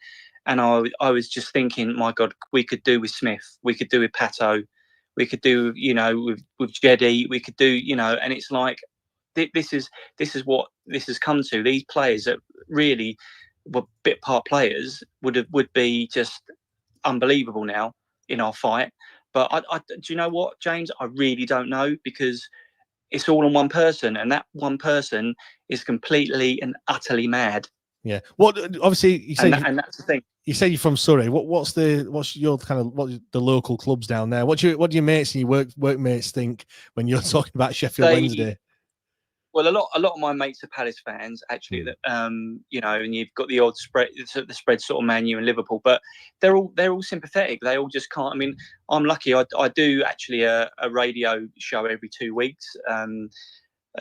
S8: and I was just thinking, my God, we could do with Smith, we could do with Pato, we could do, with Jedi, we could do, and it's like this is what this has come to. These players that really were bit part players would be just unbelievable now in our fight. But do you know what, James? I really don't know, because it's all on one person, and that one person is completely and utterly mad.
S4: Yeah. What? Obviously, you say,
S8: and that's the thing.
S4: You say you're from Surrey. What's your kind of the local clubs down there? What do your mates and your workmates think when you're talking about Sheffield Wednesday?
S8: Well, a lot of my mates are Palace fans, actually. That and you've got the odd spread sort of Man U and Liverpool, but they're all sympathetic. They all just can't. I mean, I'm lucky. I do actually a radio show every 2 weeks.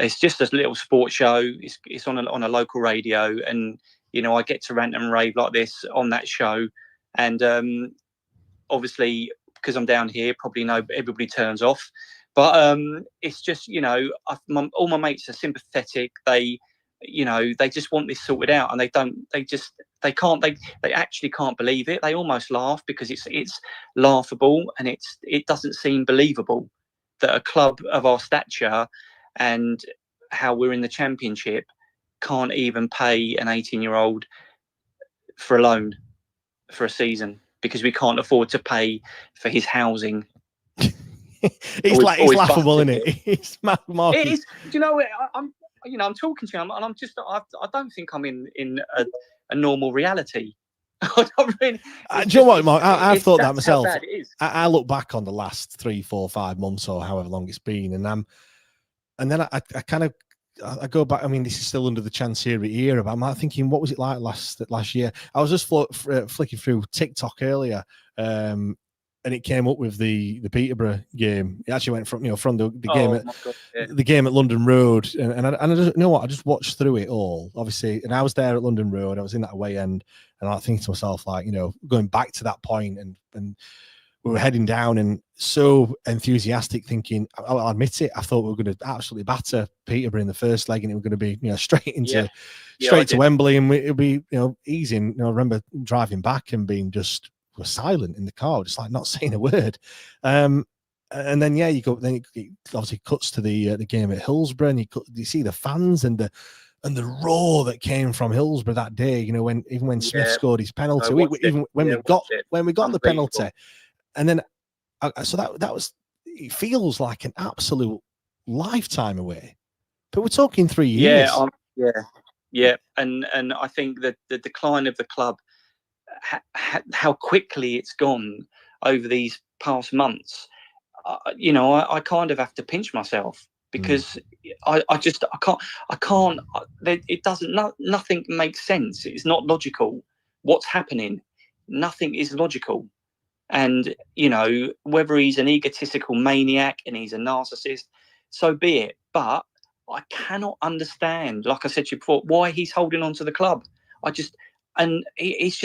S8: It's just a little sports show. It's on a local radio, and I get to rant and rave like this on that show. And obviously, because I'm down here, probably know everybody turns off. But it's just, all my mates are sympathetic. They just want this sorted out, and they actually can't believe it. They almost laugh, because it's laughable, and it doesn't seem believable that a club of our stature and how we're in the Championship can't even pay an 18-year-old for a loan for a season, because we can't afford to pay for his housing.
S4: It's laughable, isn't it? It's Mark.
S8: It is. Do you know? I'm talking to him, and I'm just. I don't think I'm in a normal reality.
S4: Do you know what, Mark? I've thought that myself. I look back on the last 3, 4, 5 months, or however long it's been, and then I kind of go back. I mean, this is still under the Chansiri era, but I'm thinking, what was it like last year? I was just flicking through TikTok earlier. And it came up with the Peterborough game. It actually went from the game at London Road, and I just, I just watched through it all, obviously. And I was there at London Road. I was in that away end, and I think to myself, like, going back to that point, and we were heading down, and so enthusiastic, thinking, I'll admit it, I thought we were going to absolutely batter Peterborough in the first leg, and it was going to be straight to Wembley, and it'll be easy. And, I remember driving back and being just. Were silent in the car, just like not saying a word. And then it obviously cuts to the game at Hillsborough, and you see the fans and the roar that came from Hillsborough that day. When Smith scored his penalty, when we got the penalty, and then so that was, it feels like an absolute lifetime away. But we're talking 3 years.
S8: And I think that the decline of the club. How quickly it's gone over these past months, I kind of have to pinch myself, because I can't. It doesn't. Nothing makes sense. It's not logical. What's happening? Nothing is logical. And whether he's an egotistical maniac and he's a narcissist, so be it. But I cannot understand, like I said to you before, why he's holding on to the club. And he's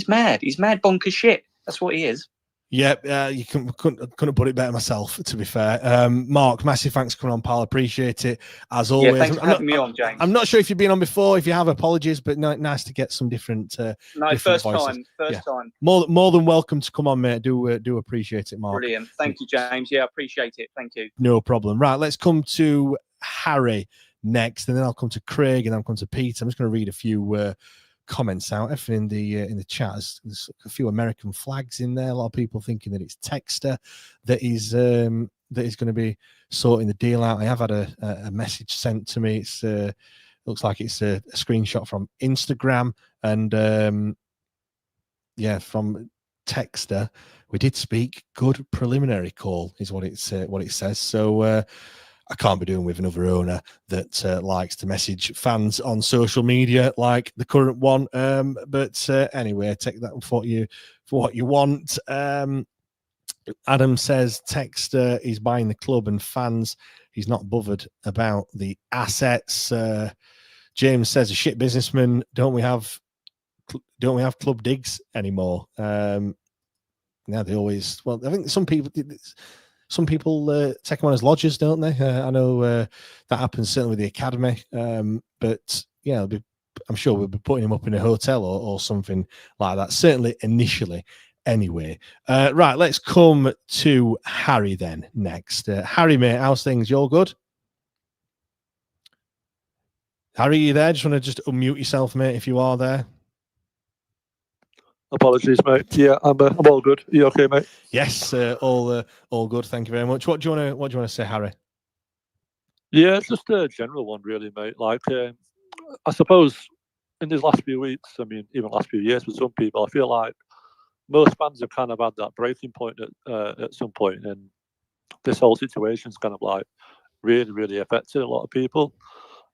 S8: mad. He's mad bonkers shit. That's what he is.
S4: Yeah, you couldn't put it better myself, to be fair. Mark, massive thanks for coming on, pal. Appreciate it, as always.
S8: Yeah, thanks for having me on, James.
S4: I'm not sure if you've been on before. If you have, apologies, but nice to get some different different
S8: first
S4: voices.
S8: time.
S4: More than welcome to come on, mate. Do appreciate it, Mark.
S8: Brilliant. Thank you, James. Yeah, appreciate it. Thank you.
S4: No problem. Right, let's come to Harry next, and then I'll come to Craig, and then I'll come to Pete. I'm just going to read a few comments out. Everything in the chat, there's a few American flags in there. A lot of people thinking that it's Texter that is going to be sorting the deal out. I have had a message sent to me. It's looks like it's a screenshot from Instagram, and from Texter, we did speak. Good preliminary call is what it says. So I can't be doing with another owner that likes to message fans on social media like the current one. But anyway, take that for what you want. Adam says Texter is buying the club and fans. He's not bothered about the assets. James says a shit businessman. Don't we have club digs anymore? Yeah, they always. Well, I think some people take them on as lodgers, don't they? I know that happens certainly with the academy. But yeah, I'm sure we'll be putting him up in a hotel or something like that. Certainly initially. Anyway, right, let's come to Harry then next. Harry, mate, how's things? You all good? Harry, you there? Just want to unmute yourself, mate, if you are there.
S9: Apologies, mate. Yeah, I'm all good. Are you okay, mate?
S4: Yes, all good. Thank you very much. What do you want to say, Harry?
S9: Yeah, it's just a general one, really, mate. Like, I suppose in these last few weeks, I mean, even last few years, for some people, I feel like most fans have kind of had that breaking point at some point, and this whole situation's kind of like really, really affected a lot of people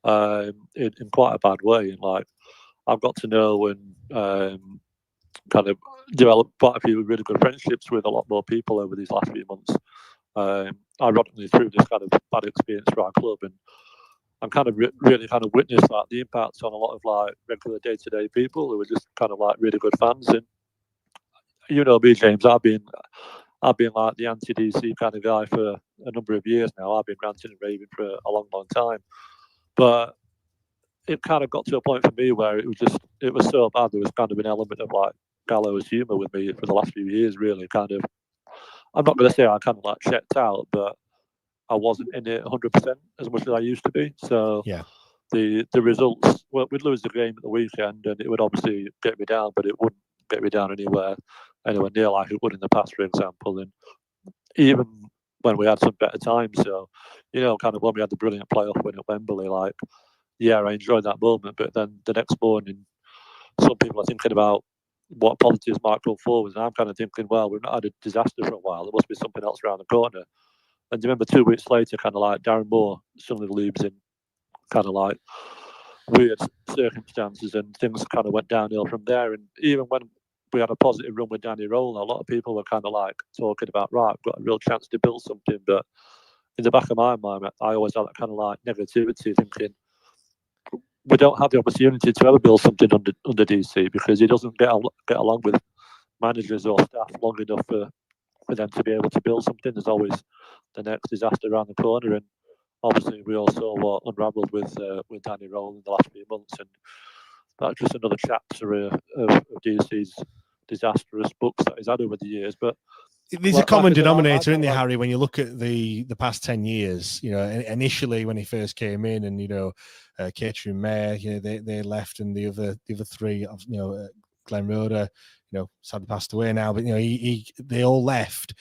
S9: in quite a bad way. And like, I've got to know and kind of developed quite a few really good friendships with a lot more people over these last few months. Ironically, through this kind of bad experience for our club, and I'm kind of really kind of witnessed like the impacts on a lot of like regular day-to-day people who are just kind of like really good fans. And you know me, James, I've been like the anti-DC kind of guy for a number of years now. I've been ranting and raving for a long, long time. But it kind of got to a point for me where it was so bad. There was kind of an element of like gallows humour with me for the last few years, really. Kind of, I'm not going to say I kind of like checked out, but I wasn't in it 100% as much as I used to be. So
S4: yeah,
S9: the results, well, we'd lose the game at the weekend, and it would obviously get me down, but it wouldn't get me down anywhere near like it would in the past, for example. And even when we had some better times, so you know, kind of when we had the brilliant playoff win at Wembley, like, yeah, I enjoyed that moment, but then the next morning, some people are thinking about what positives might come forward, and I'm kind of thinking, well, we've not had a disaster for a while. There must be something else around the corner. And remember, 2 weeks later, kind of like Darren Moore suddenly leaves in kind of like weird circumstances, and things kind of went downhill from there. And even when we had a positive run with Danny Rowland, a lot of people were kind of like talking about, right, we've got a real chance to build something. But in the back of my mind, I always had that kind of like negativity, thinking we don't have the opportunity to ever build something under DC, because he doesn't get along with managers or staff long enough for them to be able to build something. There's always the next disaster around the corner, and obviously we all saw what unravelled with Danny Rowland in the last few months, and that's just another chapter of DC's disastrous books that he's had over the years. But
S4: there's a common denominator, isn't there, Harry, when you look at the past 10 years. You know, initially when he first came in, and you know, Catherine Mayer, you know, they left, and the other three, you know, Glenn Roeder, you know, sadly passed away now, but you know, they all left.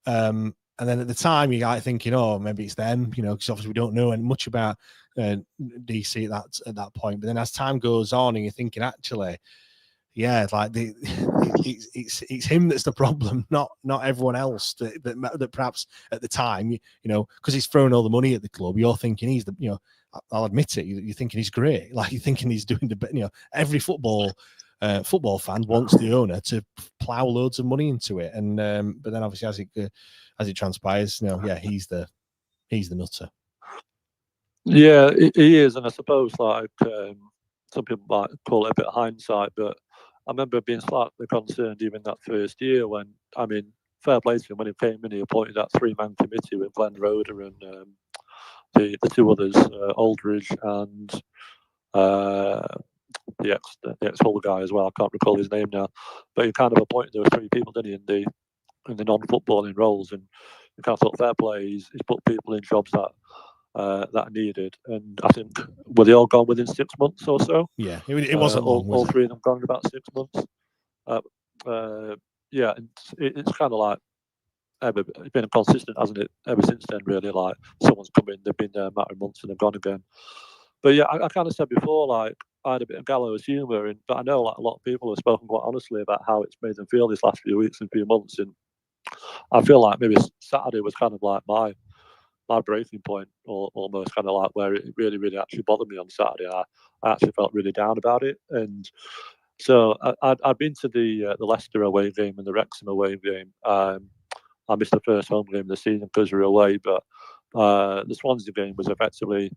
S4: And then at the time, you got thinking, oh, maybe it's them, you know, because obviously we don't know much about DC at that point. But then as time goes on, and you're thinking, actually, yeah, like it's him that's the problem, not everyone else that perhaps at the time, you know, because he's thrown all the money at the club. You're thinking he's the, you know, I'll admit it, you're thinking he's great, like you're thinking he's doing the, you know, every football fan wants the owner to plow loads of money into it, and but then obviously as it transpires, you know, yeah, he's the nutter.
S9: Yeah, he is, and I suppose like some people might call it a bit of hindsight, but I remember being slightly concerned even that first year when, I mean, fair play to him, when he came in, he appointed that 3-man committee with Glenn Roeder and the two others, Aldridge and the ex Hull guy as well. I can't recall his name now, but he kind of appointed those 3 people, didn't he, in the non-footballing roles, and you kind of thought, fair play, he's put people in jobs that are needed. And I think, were they all gone within 6 months or so?
S4: Yeah, it wasn't long.
S9: All 3 of them gone in about 6 months. Yeah, and it's kind of like it's been consistent, hasn't it, ever since then, really? Like, someone's come in, they've been there a matter of months, and they've gone again. But yeah, I kind of said before, like, I had a bit of gallows humour, but I know like a lot of people have spoken quite honestly about how it's made them feel this last few weeks and few months. And I feel like maybe Saturday was kind of like my breaking point, or almost kind of like where it really, really actually bothered me on Saturday. I actually felt really down about it, and so I'd been to the Leicester away game and the Wrexham away game. I missed the first home game of the season because we were away, but the Swansea game was effectively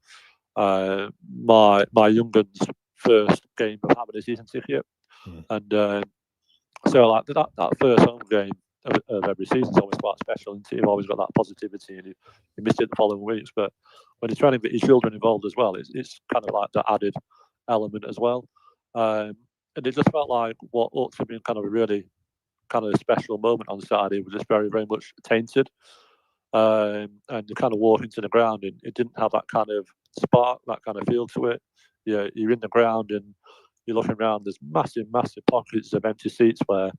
S9: my young gun's first game of having a season ticket, and so like that first home game of every season is always quite special, and you've always got that positivity, and you missed it the following weeks. But when you're trying to get your children involved as well, it's kind of like that added element as well. And it just felt like what ought to have been kind of a really kind of a special moment on Saturday was just very, very much tainted. And you kind of walk into the ground and it didn't have that kind of spark, that kind of feel to it. You're in the ground and you're looking around, there's massive, massive pockets of empty seats where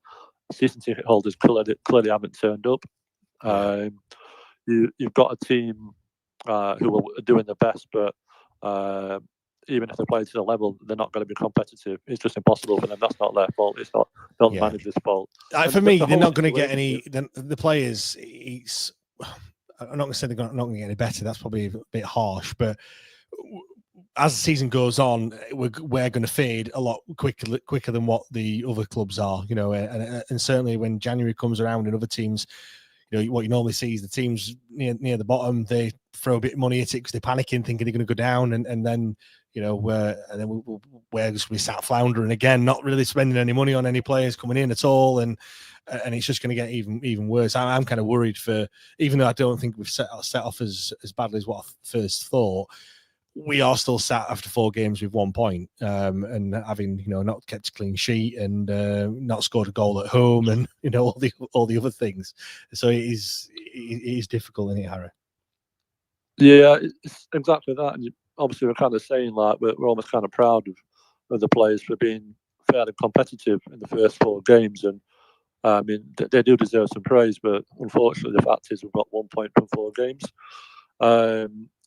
S9: season ticket holders clearly haven't turned up. You've got a team who are doing their best, but even if they play to the level, they're not going to be competitive. It's just impossible for them. That's not their fault. It's not the manager's fault.
S4: For me, they're not going to get any. The players, I'm not going to say they're not going to get any better. That's probably a bit harsh, but as the season goes on, we're going to fade a lot quicker than what the other clubs are, you know, and certainly when January comes around and other teams, you know, what you normally see is the teams near the bottom, they throw a bit of money at it because they're panicking, thinking they're going to go down, and then, you know, and then we're just going to be sat floundering again, not really spending any money on any players coming in at all, and it's just going to get even worse. I'm kind of worried for, even though I don't think we've set off as badly as what I first thought. We are still sat after 4 games with 1 point, and having, you know, not kept a clean sheet and not scored a goal at home, and, you know, all the other things. So it is difficult, isn't it, Harry?
S9: Yeah, it's exactly that. And obviously, we're kind of saying like we're almost kind of proud of the players for being fairly competitive in the first 4 games, and I mean they do deserve some praise. But unfortunately, the fact is we've got 1 point from 4 games,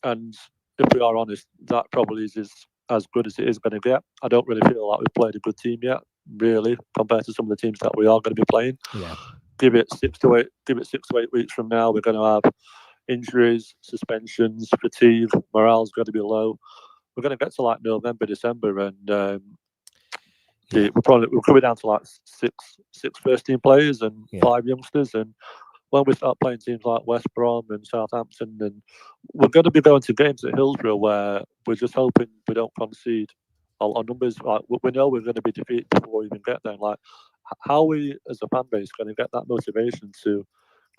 S9: and if we are honest, that probably is as good as it is going to get. I don't really feel like we've played a good team yet, really, compared to some of the teams that we are going to be playing.
S4: Yeah.
S9: Give it 6 to 8 weeks from now, we're going to have injuries, suspensions, fatigue, morale's going to be low. We're going to get to like November, December, and we're coming down to like six first team players and 5 youngsters, and when we start playing teams like West Brom and Southampton, and we're going to be going to games at Hillsborough where we're just hoping we don't concede. Our numbers, like we know we're going to be defeated before we even get there. Like, how are we as a fan base going to get that motivation to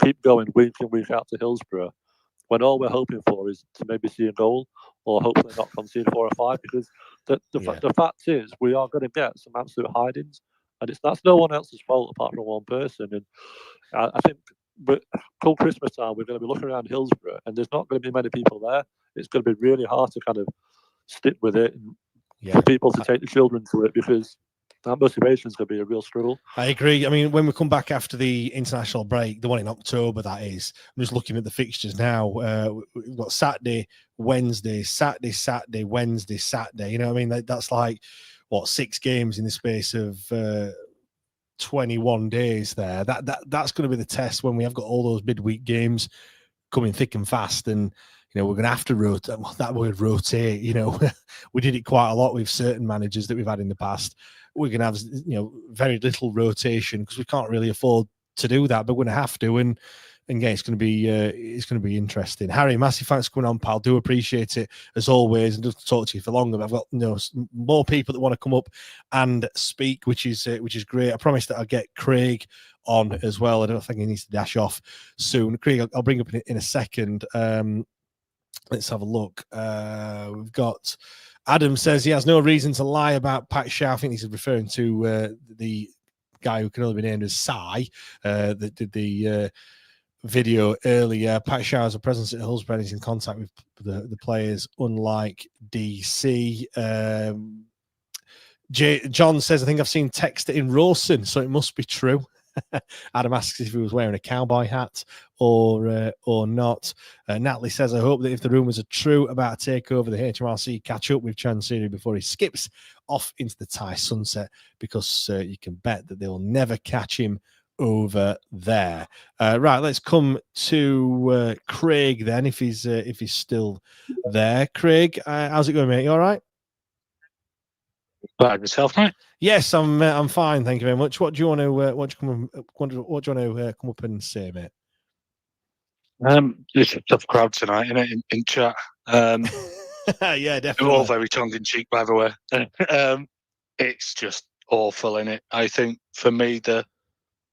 S9: keep going week in, week out to Hillsborough when all we're hoping for is to maybe see a goal or hopefully not concede 4 or 5? Because the fact is we are going to get some absolute hidings, and that's no one else's fault apart from one person. And I think. But come Christmas time, we're going to be looking around Hillsborough, and there's not going to be many people there. It's going to be really hard to kind of stick with it, and for people to take the children to it, because that motivation is going to be a real struggle.
S4: I agree. I mean, when we come back after the international break, the one in October, that is, I'm just looking at the fixtures now. We've got Saturday, Wednesday, Saturday, Wednesday, Saturday. You know what I mean? That's like, 6 games in the space of 21 days there. That's going to be the test when we have got all those midweek games coming thick and fast, and you know we're going to have to rotate. That word rotate, you know, we did it quite a lot with certain managers that we've had in the past. We're going to have, you know, very little rotation because we can't really afford to do that, but we're going to have to. And yeah, it's going to be interesting. Harry, massive thanks for coming on, pal. Do appreciate it as always, and just talk to you for longer. I've got, you know, more people that want to come up and speak, which is great. I promised that I'd get Craig on as well. I don't think he needs to dash off soon. Craig, I'll bring up in a second. Let's have a look. We've got Adam says he has no reason to lie about Pat Shaw. I think he's referring to the guy who can only be named as Sai that did the video earlier. Pat Shaw has a presence at Hillsborough and he's in contact with the players, unlike DC. John says, I think I've seen Texter in Rawson, so it must be true. Adam asks if he was wearing a cowboy hat or not. Natalie says, I hope that if the rumours are true about a takeover, the HMRC catch up with Chansiri before he skips off into the Thai sunset, because you can bet that they will never catch him over there. Right, let's come to Craig then, if he's still there. Craig, how's it going, mate? You all right?
S10: Bad yourself, mate?
S4: Yes, I'm fine, thank you very much. What do you want to come up and say, mate?
S10: It's a tough crowd tonight, isn't it? In chat.
S4: Yeah, definitely.
S10: We're all very tongue in cheek, by the way. It's just awful, isn't it? I think for me, the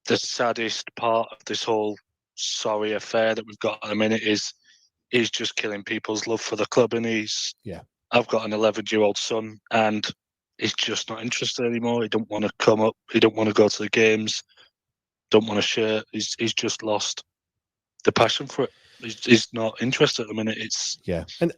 S10: saddest part of this whole sorry affair that we've got at the minute is just killing people's love for the club. And I've got an 11-year-old son, and he's just not interested anymore. He don't want to come up. He don't want to go to the games. Don't want to share. He's just lost the passion for it. He's not interested at the minute. It's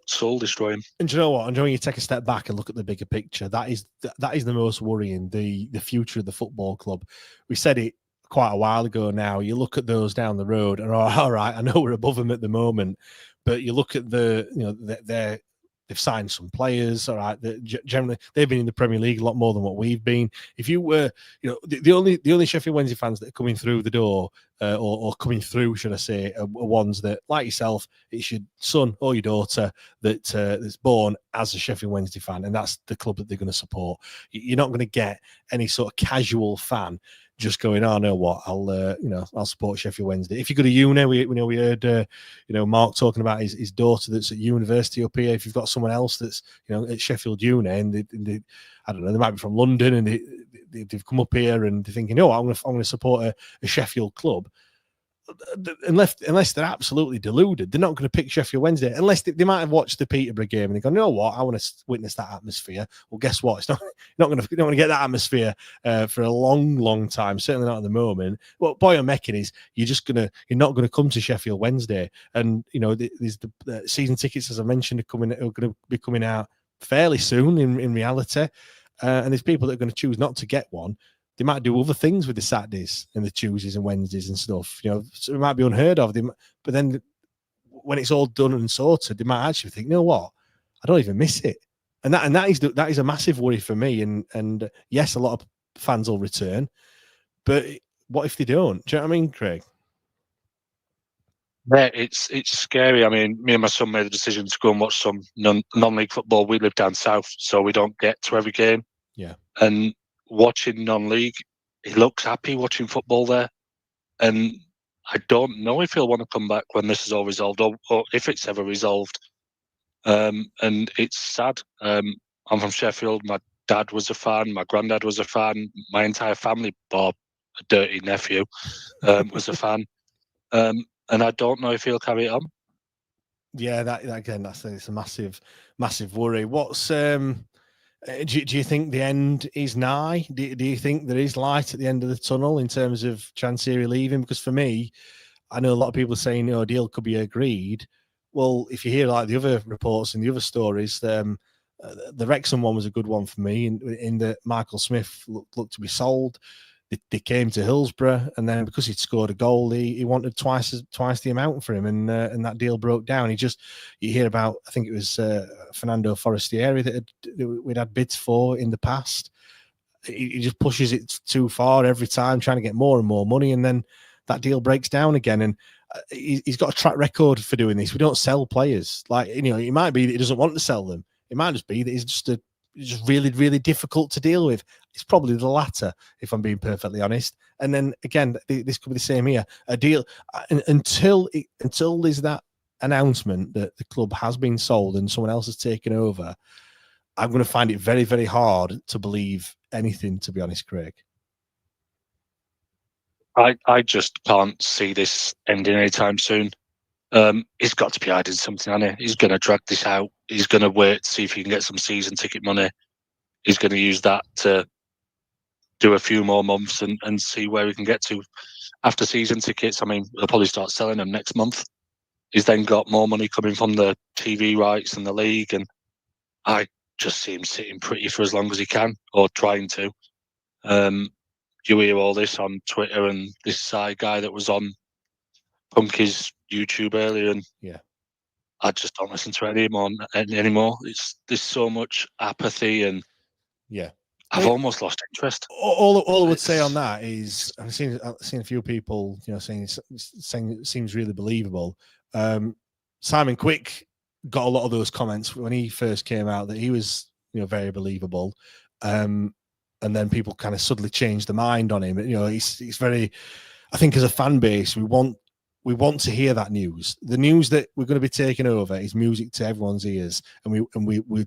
S10: soul destroying. And
S4: do you know what? And when you take a step back and look at the bigger picture, that is the most worrying. The future of the football club. We said it quite a while ago. Now you look at those down the road, and all right, I know we're above them at the moment, but you look at they've signed some players. All right, generally they've been in the Premier League a lot more than what we've been. If you were, the only Sheffield Wednesday fans that are coming through the door, or coming through, should I say, are ones that, like yourself, it's your son or your daughter that's born as a Sheffield Wednesday fan, and that's the club that they're going to support. You're not going to get any sort of casual fan just going, oh, know what, I'll support Sheffield Wednesday. If you go to uni, we heard Mark talking about his daughter that's at university up here. If you've got someone else that's at Sheffield Uni, and they I don't know, they might be from London, and they've come up here and they're thinking, I'm going to support a Sheffield club. Unless they're absolutely deluded, they're not going to pick Sheffield Wednesday unless they might have watched the Peterborough game and they go, you know what, I want to witness that atmosphere. Well, guess what? It's not going to get that atmosphere for a long time. Certainly not at the moment. What boy I'm making is you're not going to come to Sheffield Wednesday, and there's the season tickets, as I mentioned, are going to be coming out fairly soon. In reality, and there's people that are going to choose not to get one. They might do other things with the Saturdays and the Tuesdays and Wednesdays and stuff, so it might be unheard of. But then when it's all done and sorted, they might actually think, you know what, I don't even miss it. And that is a massive worry for me. And yes, a lot of fans will return, but what if they don't? Do you know what I mean, Craig?
S10: Yeah, it's scary. I mean, me and my son made the decision to go and watch some non-league football. We live down south, so we don't get to every game.
S4: Yeah.
S10: And watching non-league, he looks happy watching football there, and I don't know if he'll want to come back when this is all resolved, or if it's ever resolved. And it's sad. I'm from Sheffield. My dad was a fan. My granddad was a fan. My entire family, Bob, a dirty nephew, was a fan. And I don't know if he'll carry it on.
S4: Yeah, that again, it's a massive worry. What's do you think the end is nigh? Do you think there is light at the end of the tunnel in terms of Chansiri leaving? Because for me, I know a lot of people saying, a deal could be agreed. Well, if you hear like the other reports and the other stories, the Wrexham one was a good one for me, in that Michael Smith looked to be sold. They came to Hillsborough, and then because he'd scored a goal, he wanted twice the amount for him, and that deal broke down. You hear about, I think it was Fernando Forestieri that we'd had bids for in the past. He just pushes it too far every time, trying to get more and more money, and then that deal breaks down again. And he's got a track record for doing this. We don't sell players. Like, it might be that he doesn't want to sell them. It might just be that he's just really, really difficult to deal with. It's probably the latter, if I'm being perfectly honest. And then again, this could be the same here. A deal until there's that announcement that the club has been sold and someone else has taken over. I'm going to find it very, very hard to believe anything, to be honest, Craig.
S10: I just can't see this ending anytime soon. He's got to be hiding something, hasn't he? He's going to drag this out. He's going to wait to see if he can get some season ticket money. He's going to use that to do a few more months and see where we can get to after season tickets. I mean, they'll probably start selling them next month. He's then got more money coming from the TV rights and the league, and I just see him sitting pretty for as long as he can, or trying to. You hear all this on Twitter, and this side guy that was on Punky's YouTube earlier, and I just don't listen to it anymore. There's so much apathy, and I've almost lost interest.
S4: All I would say on that is I've seen a few people, saying it seems really believable. Simon Quick got a lot of those comments when he first came out that he was, very believable. And then people kind of suddenly changed their mind on him. He's very, I think as a fan base, we want to hear that news. The news that we're going to be taking over is music to everyone's ears. And we're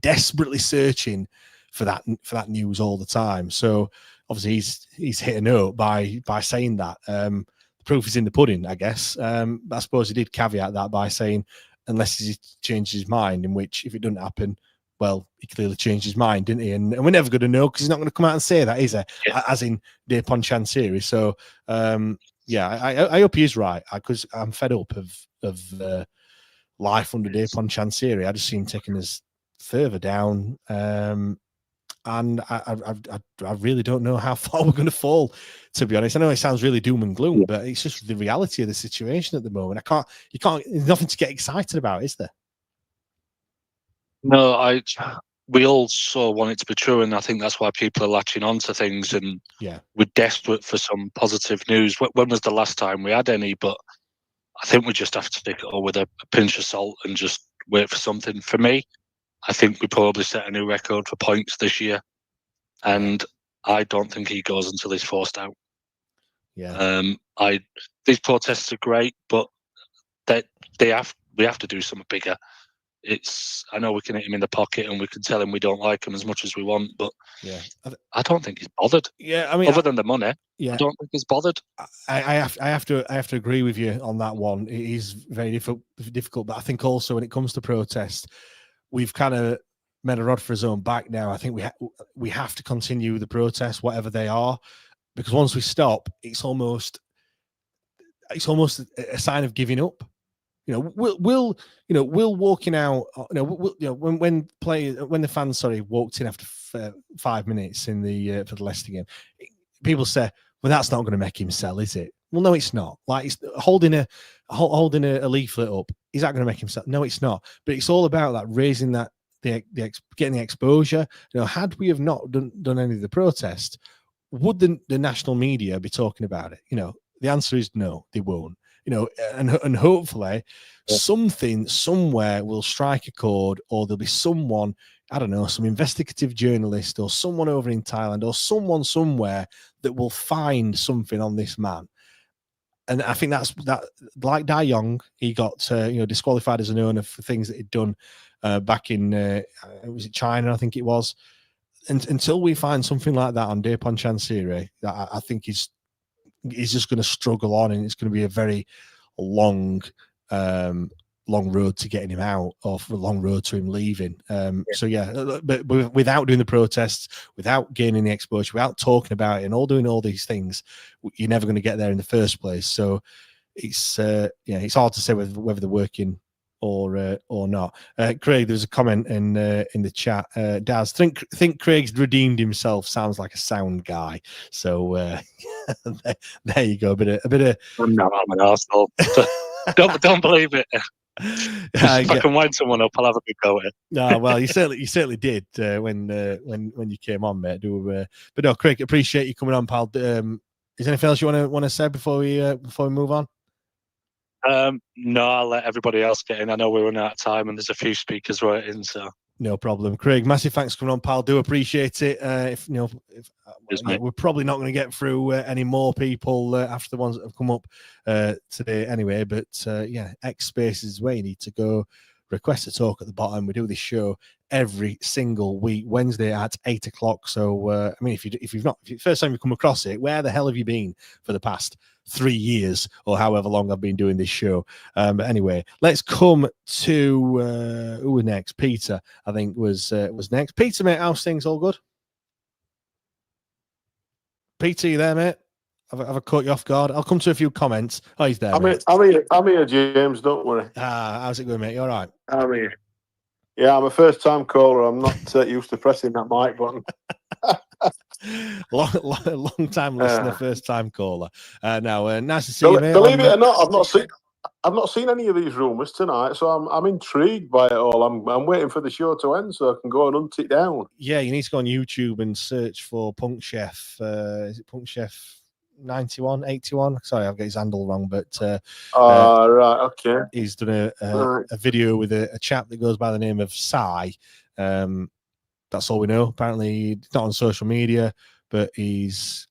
S4: desperately searching for that news all the time. So obviously he's hit a note by saying that. The proof is in the pudding, I guess. I suppose he did caveat that by saying, unless he changes his mind, in which if it doesn't happen, well, he clearly changed his mind, didn't he? And we're never going to know because he's not going to come out and say that, is he? Yeah. As in Dejphon Chansiri. So, I hope he is right because I'm fed up of life under Dejphon Chansiri. I just see him taking us further down. And I really don't know how far we're going to fall, to be honest. I know it sounds really doom and gloom, but it's just the reality of the situation at the moment. There's nothing to get excited about, is there?
S10: No, we all so want it to be true, and I think that's why people are latching on to things, and we're desperate for some positive news. When was the last time we had any? But I think we just have to take it all with a pinch of salt and just wait for something. For me, I think we probably set a new record for points this year, and I don't think he goes until he's forced out.
S4: Yeah.
S10: These protests are great, but we have to do something bigger. I know we can hit him in the pocket and we can tell him we don't like him as much as we want, but I don't think he's bothered.
S4: Yeah, I mean,
S10: other than the money, I don't think he's bothered.
S4: I have to agree with you on that one. It is very difficult, but I think also when it comes to protest, we've kind of made a rod for his own back now. I think we have to continue the protests, whatever they are, because once we stop, it's almost a sign of giving up. We'll walking out. When the fans walked in after 5 minutes in the for the Leicester game, people say, "Well, that's not going to make him sell, is it?" Well, no, it's not. Like it's holding a leaflet up. Is that going to make him sell? No, it's not. But it's all about that raising that getting the exposure. Had we have not done any of the protest, would the national media be talking about it? The answer is no, they won't. And hopefully something somewhere will strike a chord, or there'll be someone, I don't know, some investigative journalist or someone over in Thailand or someone somewhere that will find something on this man. And I think that's like Dai Yong, he got disqualified as an owner for things that he'd done back in was it China, I think it was. And until we find something like that on Dejphon Chansiri, I think he's just going to struggle on, and it's going to be a very long road to getting him out, or a long road to him leaving. But without doing the protests, without gaining the exposure, without talking about it, and doing all these things, you're never going to get there in the first place. So it's hard to say whether they're working or not. Craig, there's a comment in the chat. Daz, think Craig's redeemed himself. Sounds like a sound guy. So there you go. A bit of.
S10: I'm an arsehole. don't believe it. If I can wind someone up, I'll have a good go at it.
S4: No, well, you certainly did when you came on, mate. But no, Craig, appreciate you coming on, pal. Is there anything else you want to say before we move on?
S10: No, I'll let everybody else get in. I know we're running out of time, and there's a few speakers waiting, so
S4: no problem. Craig, massive thanks for coming on, pal. Do appreciate it. We're probably not going to get through any more people after the ones that have come up today, anyway. But X Space is where you need to go. Request a talk at the bottom. We do this show every single week, Wednesday at 8 o'clock. So, if the first time you come across it, where the hell have you been for the past 3 years or however long I've been doing this show? But anyway, let's come to who was next? Peter, I think was next. Peter, mate, how's things? All good? Peter, you there, mate? Have I caught you off guard? I'll come to a few comments. Oh, he's there.
S11: I'm here, James. Don't worry.
S4: How's it going, mate? You all right?
S11: I'm here. Yeah, I'm a first-time caller. I'm not used to pressing that mic button.
S4: long time listener, first-time caller. Nice to see you, mate.
S11: Believe it or not, I've not seen any of these rumours tonight, so I'm intrigued by it all. I'm waiting for the show to end so I can go and hunt it down.
S4: Yeah, you need to go on YouTube and search for Punk Chef. Is it Punk Chef 91, 81? Sorry, I've got his handle wrong, but
S11: right, okay.
S4: He's done a video with a chap that goes by the name of Sai. That's all we know. Apparently, he's not on social media, but he's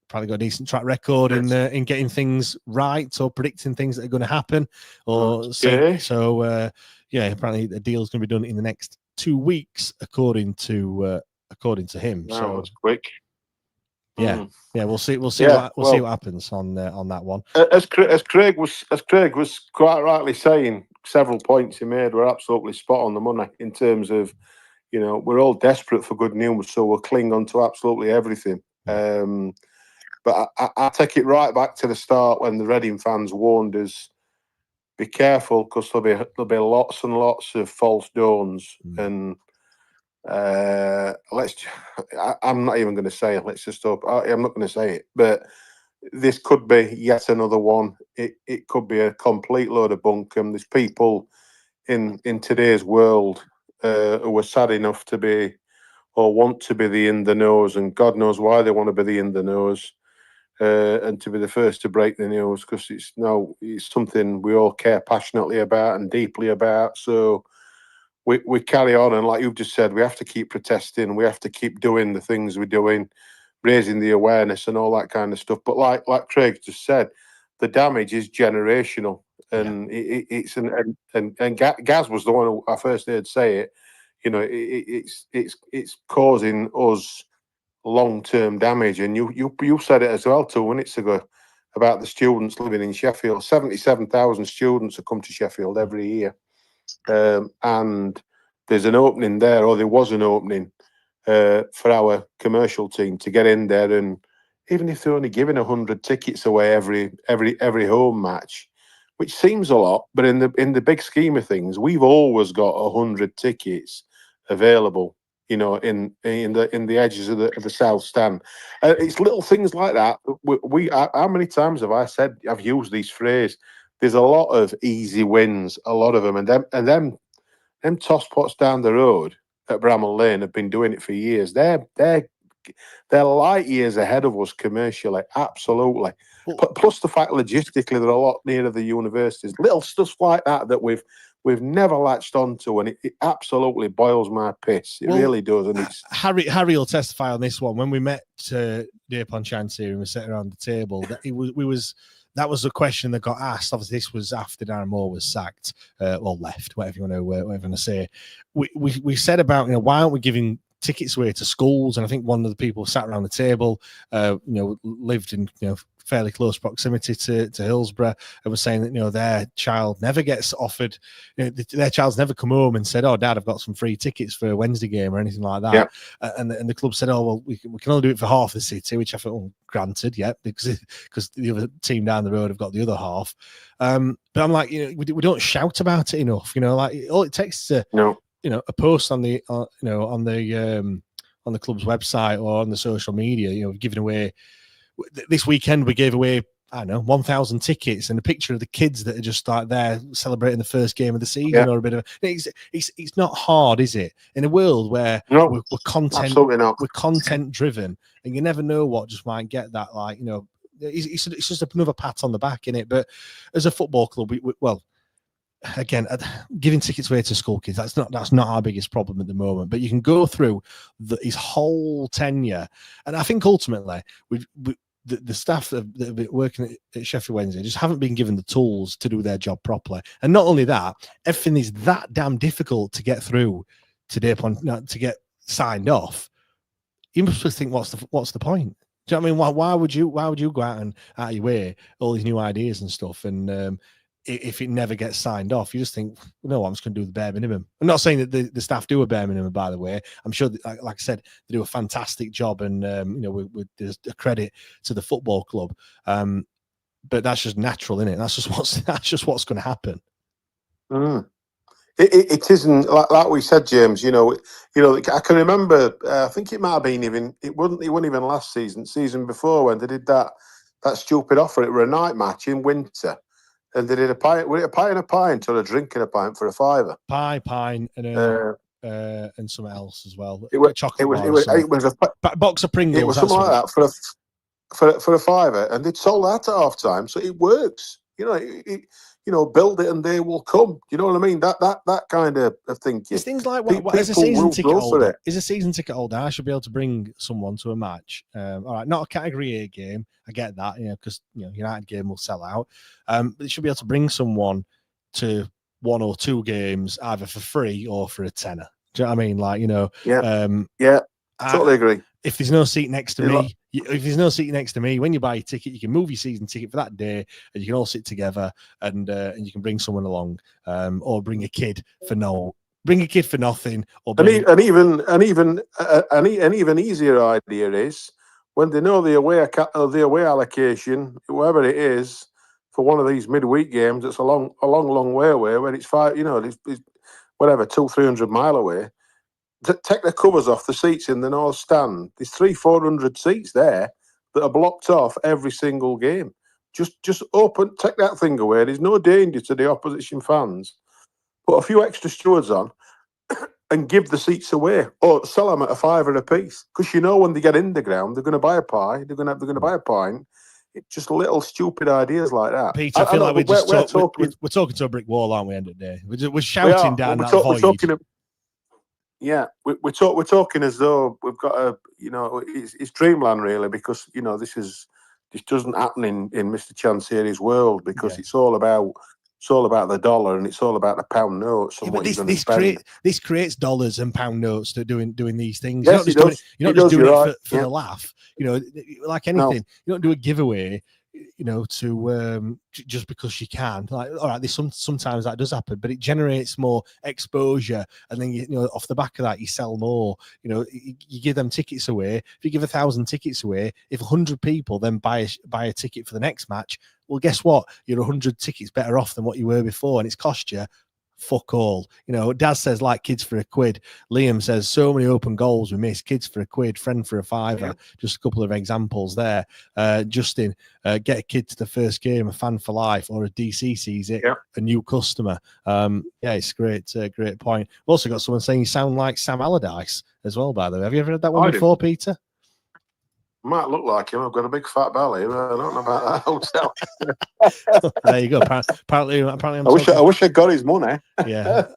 S4: probably got a decent track record in getting things right or predicting things that are going to happen. Or so, yeah. Apparently, the deal's going to be done in the next 2 weeks, according to him.
S11: That
S4: so
S11: was quick.
S4: Yeah, we'll see see what happens on that one.
S11: As Craig was quite rightly saying, several points he made were absolutely spot on the money in terms of, we're all desperate for good news, so we'll cling on to absolutely everything. But I take it right back to the start when the Reading fans warned us, be careful because there'll be lots and lots of false dawns. And I'm not even going to say it. Let's just hope. I'm not going to say it, but this could be yet another one. It could be a complete load of bunkum. There's people in today's world who are sad enough to be or want to be the in the nose, and God knows why they want to be the in the nose. And to be the first to break the news because it's something we all care passionately about and deeply about. So we carry on, and like you've just said, we have to keep protesting. We have to keep doing the things we're doing, raising the awareness and all that kind of stuff. But like Craig just said, the damage is generational, and and Gaz was the one who I first heard say it. It's causing us long-term damage, and you said it as well 2 minutes ago about the students living in Sheffield. 77,000 students have come to Sheffield every year, and there's an opening there, or there was an opening for our commercial team to get in there, and even if they're only giving 100 tickets away every home match, which seems a lot, but in the big scheme of things, we've always got 100 tickets available. In the edges of the south stand, it's little things like that. How many times have I said I've used this phrase? There's a lot of easy wins, a lot of them, and them toss pots down the road at Bramall Lane have been doing it for years. They're light years ahead of us commercially, absolutely. Plus the fact logistically they're a lot nearer the universities. Little stuff like that we've never latched onto, and it absolutely boils my piss. It really does. And it's
S4: Harry will testify on this one. When we met Dejphon Chansiri and we sat around the table, that was a question that got asked. Obviously, this was after Darren Moore was sacked or left, whatever you want to say. We said about why aren't we giving tickets away to schools? And I think one of the people sat around the table, lived in fairly close proximity to Hillsborough, and was saying that their child never gets offered, their child's never come home and said, "Oh, Dad, I've got some free tickets for a Wednesday game" or anything like that. Yeah. And the club said, "Oh, well, we can only do it for half the city," which I thought, well, granted, yeah, because the other team down the road have got the other half. But I'm like, we don't shout about it enough. Like all it takes is a post on the on the club's website or on the social media, giving away. This weekend we gave away, I don't know, 1,000 tickets and a picture of the kids that are just like there celebrating the first game of the season, or a bit of. It's not hard, is it? In a world where we're content driven, and you never know what just might get that. Like it's just another pat on the back, innit? But as a football club, again, giving tickets away to school kids, that's not our biggest problem at the moment. But you can go through his whole tenure, and I think ultimately the staff that have been working at Sheffield Wednesday just haven't been given the tools to do their job properly. And not only that, everything is that damn difficult to get through to to get signed off. You must think, what's the point? Do you know what I mean? Why would you go out of your way all these new ideas and stuff? And if it never gets signed off, you just think, no, I'm just going to do the bare minimum. I'm not saying that the staff do a bare minimum, by the way. I'm sure, like I said, they do a theretic job, and there's a credit to the football club. But that's just natural, isn't it? That's just what's going to happen.
S11: It isn't like we said, James. I can remember. I think it might have been even. It wasn't even last season. Season before when they did that stupid offer. It were a night match in winter. And they did a pint and a pint, or a drink and a pint for a £5.
S4: Pint, and something else as well.
S11: It was
S4: a box of Pringles.
S11: It was something like that for a £5, and they'd sold that at half time, so it works. Build it and they will come. You know what I mean? That kind of thinking.
S4: It's things like what is a season ticket holder? Is a season ticket holder? I should be able to bring someone to a match. All right, not a Category A game. I get that, because United game will sell out. But they should be able to bring someone to 1 or 2 games either for free or for a tenner. Do you know what I mean?
S11: Totally agree.
S4: If there's no seat next to me, when you buy a ticket, you can move your season ticket for that day, and you can all sit together, and you can bring someone along, or bring a kid for nothing, or
S11: an even easier idea is when they know the away allocation, whatever it is, for one of these midweek games. It's a long way away, where it's 200-300 mile away. Take the covers off the seats in the North Stand. There's 300-400 seats there that are blocked off every single game. Just take that thing away. There's no danger to the opposition fans. Put a few extra stewards on and give the seats away, or sell them at a £5 a piece. Because when they get in the ground, they're going to buy a pie. They're going to buy a pint. It's just little stupid ideas like that.
S4: Peter, I feel like we're talking to a brick wall, aren't we? End of the day, we're shouting down that void.
S11: Yeah, we're talking as though we've got it's dreamland really, because this doesn't happen in Mr. Chansiri's world, because it's all about the dollar, and it's all about the pound notes. And
S4: this creates dollars and pound notes that doing these things.
S11: Yes,
S4: You're not just doing it for the laugh. Like anything, you don't do a giveaway. To just because you can. Like, all right, sometimes that does happen, but it generates more exposure, and then off the back of that, you sell more. You give them tickets away. If you give 1,000 tickets away, if 100 people then buy a ticket for the next match, well, guess what? You're 100 tickets better off than what you were before, and it's cost you fuck all. Daz says like kids for £1. Liam says so many open goals we missed. Kids for £1, friend for a £5. Yeah. Just a couple of examples there. Justin, get a kid to the first game, a fan for life, or a DC sees it, a new customer. It's great point. We've also got someone saying you sound like Sam Allardyce as well, by the way. Have you ever heard that one before, Peter?
S11: Might look like him. I've got a big fat belly, but I don't know about that hotel.
S4: There you go. Apparently,
S11: I wish I got his money.
S4: Yeah,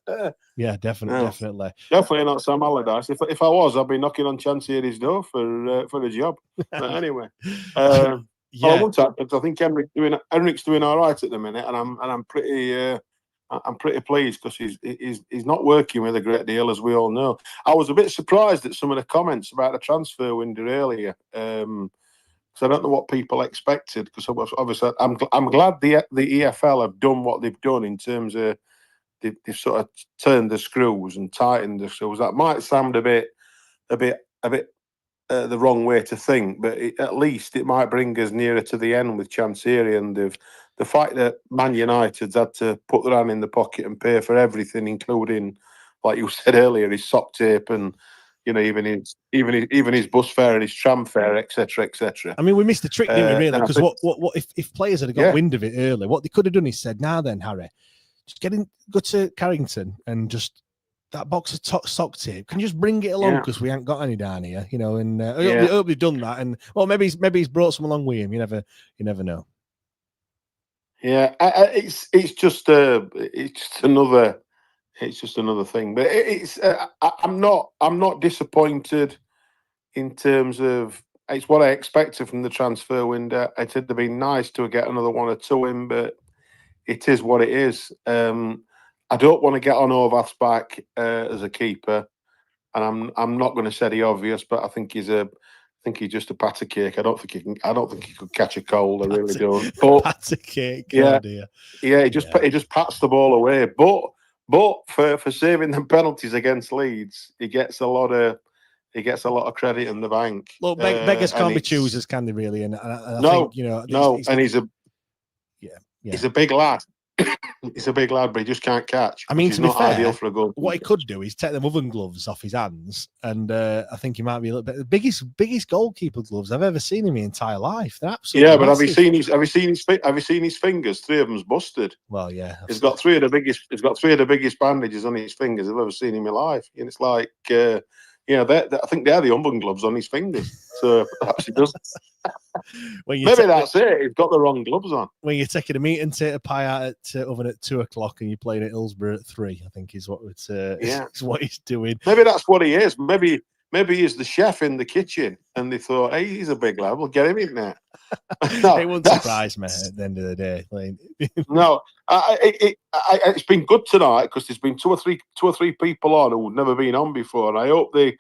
S4: definitely.
S11: Definitely not Sam Allardyce. If I was, I'd be knocking on Chansiri's door for the job. But anyway, I won't talk, because I think Henrik's doing all right at the minute, and I'm pretty pleased, because he's not working with a great deal, as we all know. I was a bit surprised at some of the comments about the transfer window earlier, because I don't know what people expected. Because obviously, I'm glad the EFL have done what they've done in terms of they've sort of turned the screws and tightened the screws. That might sound a bit the wrong way to think, but at least it might bring us nearer to the end with Chansiri, and the fact that Man United's had to put their hand in the pocket and pay for everything, including, like you said earlier, his sock tape and even his bus fare and his tram fare, etc., etc.
S4: I mean, we missed the trick, didn't we? Really, because what if players had got wind of it early? What they could have done is said, "Now then, Harry, just go to Carrington and just." That box of sock tape, can you just bring it along, because we ain't got any down here, and I hope they've done that. And maybe he's brought some along with him. You never know.
S11: Yeah, it's just another thing. But I'm not disappointed in terms of, it's what I expected from the transfer window. It'd have been nice to get another 1 or 2 in, but it is what it is. I don't want to get on Horvath's back as a keeper, and I'm not going to say the obvious, but I think he's just a pat of cake. I don't think he could catch a cold. I really don't. But
S4: pat of cake.
S11: He just pats the ball away. But for saving the penalties against Leeds, he gets a lot of credit in the bank.
S4: Look, beggars can't be choosers, can they? Really? And I
S11: no,
S4: think,
S11: and he's a big lad. He's a big lad, but he just can't catch.
S4: I mean,
S11: which
S4: to
S11: is
S4: be
S11: not
S4: fair,
S11: ideal for a goal.
S4: what he could do is take them oven gloves off his hands, and I think he might be a little bit the biggest goalkeeper gloves I've ever seen in my entire life. They're absolutely
S11: Yeah, but
S4: massive.
S11: have you seen his fingers? 3 of them's busted.
S4: Well, yeah,
S11: he's got 3 of the biggest bandages on his fingers I've ever seen in my life, and it's like, I think they're the oven gloves on his fingers. So perhaps he does. Maybe that's it. He's got the wrong gloves on.
S4: When you're taking a meat and potato pie out at oven at 2:00 and you're playing at Hillsborough at 3, I think is what is what he's doing.
S11: Maybe that's what he is. Maybe he's the chef in the kitchen, and they thought, "Hey, he's a big lad. We'll get him in there."
S4: No, it wouldn't surprise me at the end of the day.
S11: No, it's been good tonight because there's been two or three people on who've never been on before, and I hope they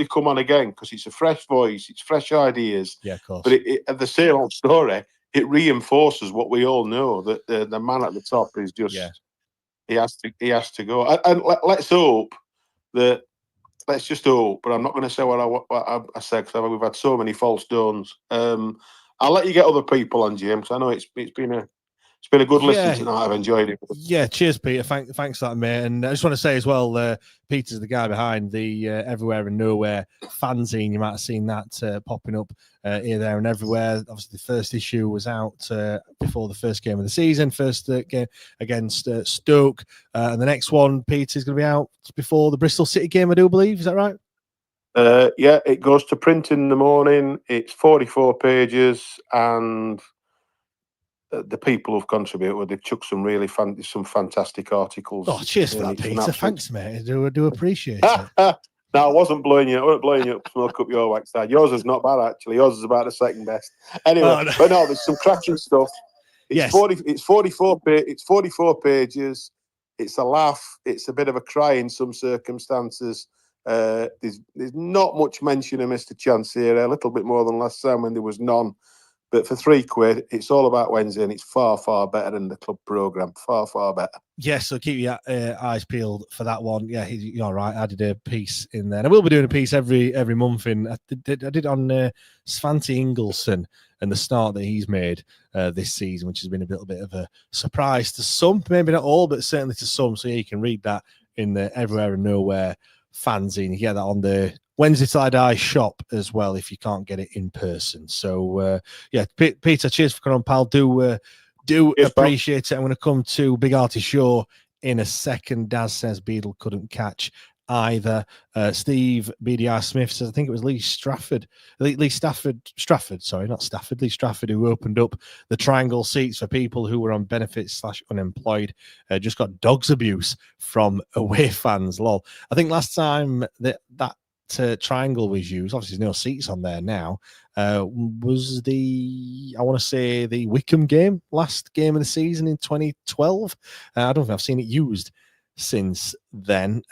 S11: come on again because it's a fresh voice, it's fresh ideas.
S4: Yeah, of course.
S11: But the same old story, it reinforces what we all know, that the man at the top is just he has to go. And let's hope that. Let's just hope. But I'm not going to say what I said because we've had so many false dawns. I'll let you get other people on, James. I know it's been a good listen tonight. I've enjoyed it.
S4: Yeah, cheers, Peter. Thanks for that, mate. And I just want to say as well, Peter's the guy behind the Everywhere and Nowhere fanzine. You might have seen that popping up here, there, and everywhere. Obviously, the first issue was out before the first game of the season, first game against Stoke, and the next one, Peter, is going to be out before the Bristol City game, I do believe. Is that right?
S11: Yeah, it goes to print in the morning. It's 44 pages, and the people who've contributed, they've chucked some really some fantastic articles.
S4: Oh, cheers for that, Peter. Thanks, mate. I do appreciate it.
S11: No, I wasn't blowing you. I wasn't blowing you up. Smoke up your wax side. Yours is not bad, actually. Yours is about the second best. Anyway, but no, there's some cracking stuff. It's 44 pages. It's a laugh. It's a bit of a cry in some circumstances. There's not much mention of Mr. Chansiri, a little bit more than last time when there was none. But for £3, it's all about Wednesday, and it's far, far better than the club programme. Far, far better.
S4: Yes, so keep your eyes peeled for that one. Yeah, you're right. I did a piece in there. And I will be doing a piece every month. I did on Svante Ingelsson and the start that he's made this season, which has been a little bit of a surprise to some, maybe not all, but certainly to some. So yeah, you can read that in the Everywhere and Nowhere fanzine. You get that on the Wednesday Till I Die shop as well if you can't get it in person. So yeah, Peter, cheers for coming on, pal. Do appreciate it. I'm going to come to Big Artie Shaw in a second. Daz says Beadle couldn't catch either. Steve BDR Smith says, I think it was Lee Stafford, who opened up the triangle seats for people who were on benefits / unemployed. Just got dogs abuse from away fans. Lol. I think last time that triangle was used, obviously there's no seats on there now, was the Wycombe game, last game of the season in 2012. I don't think I've seen it used since then.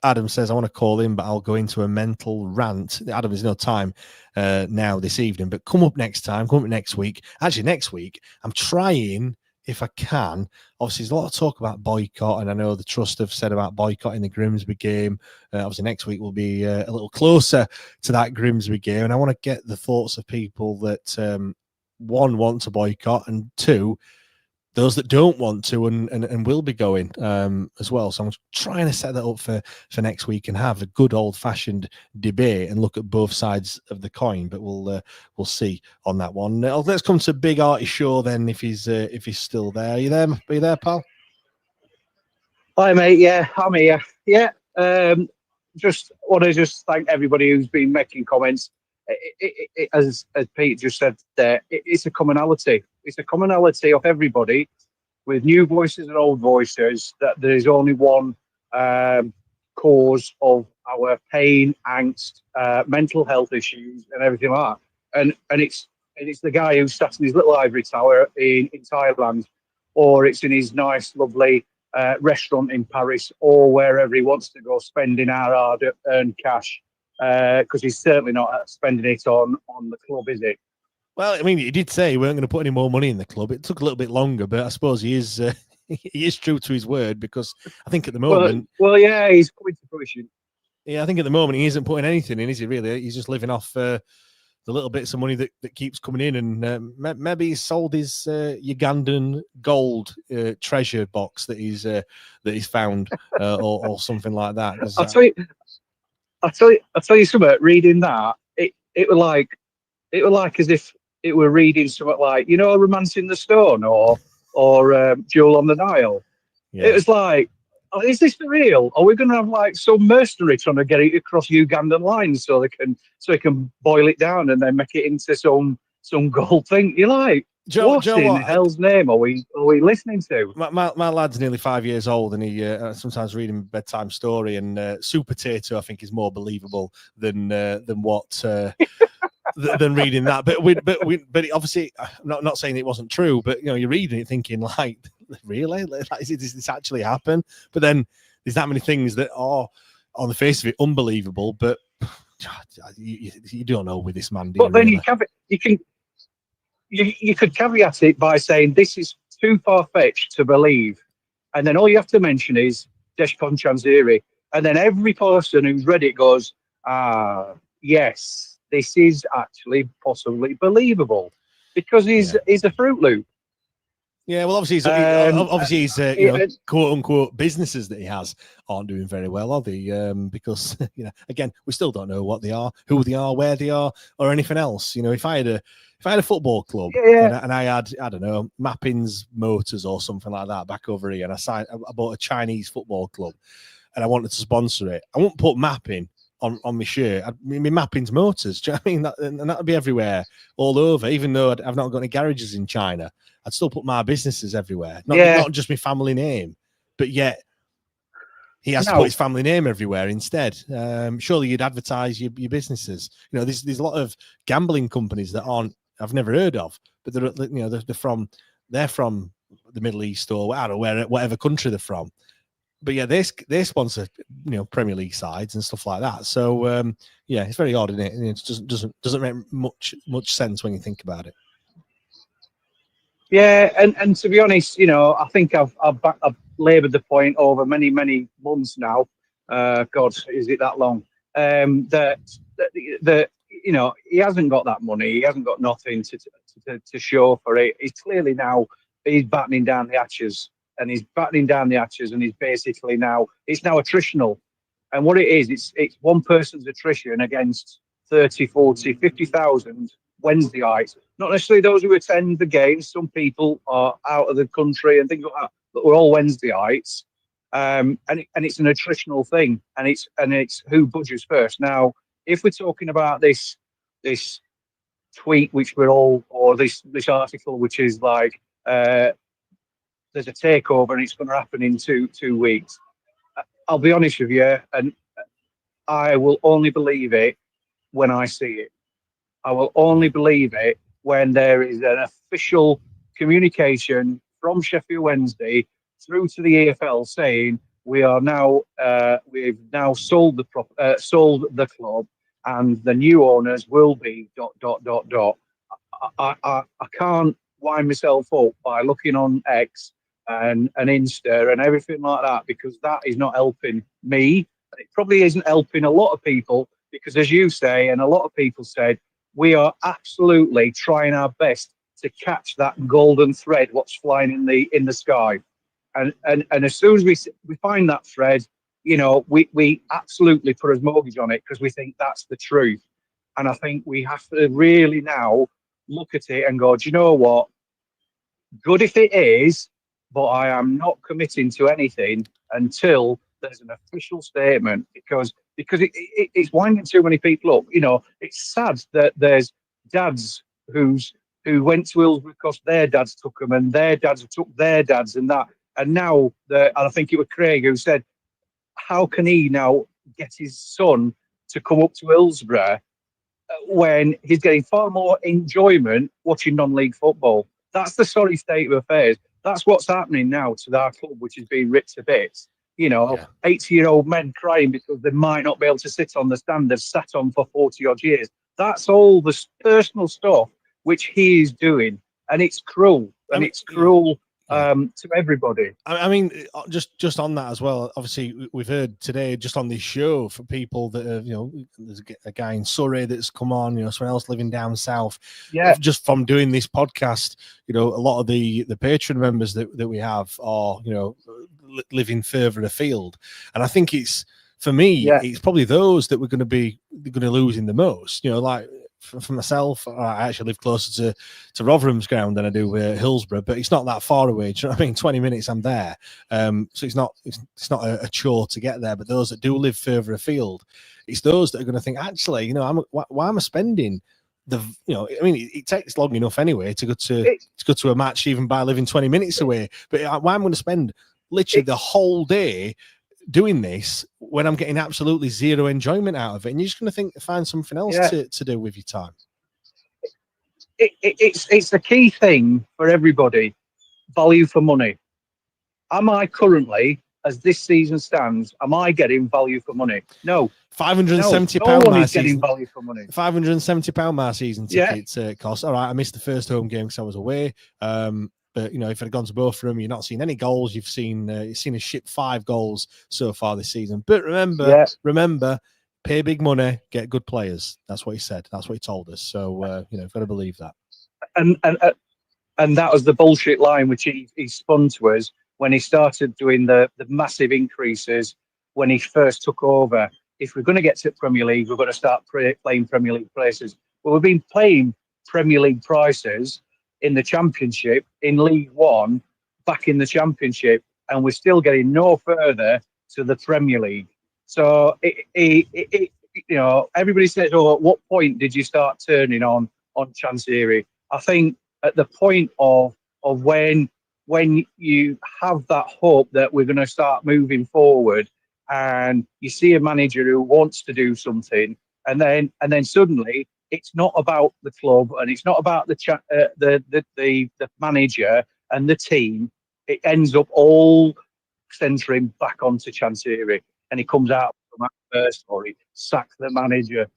S4: Adam says, I want to call in, but I'll go into a mental rant. Adam, there's no time now this evening, but come up next time, come up next week. Actually, next week, I'm trying, if I can. Obviously, there's a lot of talk about boycott, and I know the Trust have said about boycotting the Grimsby game. Obviously, next week will be a little closer to that Grimsby game, and I want to get the thoughts of people that, one, want to boycott, and two, those that don't want to and will be going as well. So I'm trying to set that up for next week and have a good old-fashioned debate and look at both sides of the coin. But we'll see on that one. Let's come to Big Artie Shaw then, if he's still there. Are you there, pal?
S12: Hi, mate. Yeah, I'm here. Yeah. Just want to thank everybody who's been making comments. As Pete just said there, it's a commonality. It's a commonality of everybody, with new voices and old voices, that there is only one cause of our pain, angst, mental health issues, and everything like that. And it's the guy who's sat in his little ivory tower in Thailand, or it's in his nice, lovely restaurant in Paris, or wherever he wants to go, spending our hard-earned cash. Because he's certainly not spending it on the club, is it?
S4: Well, I mean, he did say he weren't going to put any more money in the club. It took a little bit longer, but I suppose he is he is true to his word, because I think at the moment...
S12: Well, yeah, he's coming to fruition.
S4: Yeah, I think at the moment he isn't putting anything in, is he, really? He's just living off the the little bits of money that keeps coming in, and maybe he's sold his Ugandan gold treasure box that he's found, or something like that.
S12: I'll tell you something. Reading that, it was like as if it were reading something like, you know, Romance in the Stone or Jewel on the Nile.
S4: Yeah.
S12: It was like, oh, is this for real? Are we going to have like some mercenary trying to get it across Ugandan lines so they can boil it down and then make it into some gold thing? You're like, what in hell's name are we listening to?
S4: My lad's nearly 5 years old, and he sometimes read him a bedtime story. And Super Potato, I think, is more believable than what than reading that. But obviously, not saying it wasn't true. But you know, you're reading it thinking like, really, like, does this actually happen? But then there's that many things that are on the face of it unbelievable. But you don't know with this man.
S12: But then you could caveat it by saying this is too far-fetched to believe, and then all you have to mention is Dejphon Chansiri, and then every person who's read it goes, yes, this is actually possibly believable because he's a Fruit Loop.
S4: Yeah, well, obviously, he's quote unquote businesses that he has aren't doing very well, are they? Because again, we still don't know what they are, who they are, where they are, or anything else. You know, if I had a football club and I had, I don't know, Mappins Motors or something like that back over here, and I bought a Chinese football club and I wanted to sponsor it, I won't put Mappin on my shirt. I mean, Mappins Motors. Do you know what I mean? And that would be everywhere, all over. Even though I've not got any garages in China, I'd still put my businesses everywhere. Not just my family name, but yet he has to put his family name everywhere instead. Surely you'd advertise your businesses. You know, there's a lot of gambling companies that I've never heard of, but they're from the Middle East or I don't know, whatever country they're from. But yeah, they sponsor Premier League sides and stuff like that. So it's very odd, isn't it? It doesn't make much sense when you think about it.
S12: Yeah, and to be honest, I think I've laboured the point over many months now. God, is it that long? That he hasn't got that money. He hasn't got nothing to show for it. He's clearly he's battening down the hatches. And he's battening down the hatches, and he's basically it's now attritional. And what it is, it's one person's attrition against 30, 40, 50,000 Wednesdayites. Not necessarily those who attend the games. Some people are out of the country and things like that, but we're all Wednesdayites. And it's an attritional thing, and it's who budgets first. Now, if we're talking about this tweet, which we're all, or this article, which is like, there's a takeover and it's going to happen in two weeks. I'll be honest with you, and I will only believe it when I see it. I will only believe it when there is an official communication from Sheffield Wednesday through to the EFL saying we've now sold the club and the new owners will be ... I can't wind myself up by looking on X and Insta and everything like that, because that is not helping me. It probably isn't helping a lot of people, because as you say, and a lot of people said, we are absolutely trying our best to catch that golden thread, what's flying in the sky. And as soon as we find that thread, we absolutely put a mortgage on it because we think that's the truth. And I think we have to really now look at it and go, do you know what? Good if it is, but I am not committing to anything until there's an official statement, because it's winding too many people up. It's sad that there's dads who went to Hillsborough because their dads took them and their dads took their dads and that. And now, and I think it was Craig who said, how can he now get his son to come up to Hillsborough when he's getting far more enjoyment watching non-league football? That's the sorry state of affairs. That's what's happening now to our club, which is being ripped to bits. 80-year-old men crying because they might not be able to sit on the stand they've sat on for 40-odd years. That's all the personal stuff which he is doing. And it's cruel. And it's cruel to everybody.
S4: I mean, just on that as well. Obviously, we've heard today just on this show for people that have, there's a guy in Surrey that's come on, someone else living down south.
S12: Yeah.
S4: Just from doing this podcast, a lot of the patron members that we have are, living further afield, and I think it's for me, it's probably those that we're going to losing the most. Like. For myself, I actually live closer to Rotherham's ground than I do Hillsborough, but it's not that far away. Do you know what I mean? 20 minutes, I'm there. So it's not a chore to get there. But those that do live further afield, it's those that are going to think, actually, why am I spending it takes long enough anyway to go to a match even by living 20 minutes away. But why am I going to spend literally the whole day doing this when I'm getting absolutely zero enjoyment out of it? And you're just going to find something else to do with your time.
S12: It's the key thing for everybody. Value for money. Am I currently, as this season stands, am I getting value for money? No.
S4: £570
S12: no one
S4: my
S12: is getting
S4: season.
S12: Value for money.
S4: £570 my season ticket cost. All right, I missed the first home game because I was away. But if I'd gone to both of them, you're not seeing any goals. You've seen us ship 5 goals so far this season. But remember, pay big money, get good players. That's what he said. That's what he told us. So you've got to believe that.
S12: And that was the bullshit line which he spun to us when he started doing the massive increases when he first took over. If we're going to get to Premier League, we're going to start playing Premier League prices. Well, we've been playing Premier League prices in the Championship, in League One, back in the Championship, and we're still getting no further to the Premier League. So, everybody says, "Oh, at what point did you start turning on Chansiri?" I think at the point of when you have that hope that we're going to start moving forward, and you see a manager who wants to do something, and then suddenly. It's not about the club, and it's not about the manager and the team. It ends up all centering back onto Chansiri, and he comes out from that first story, sack the manager.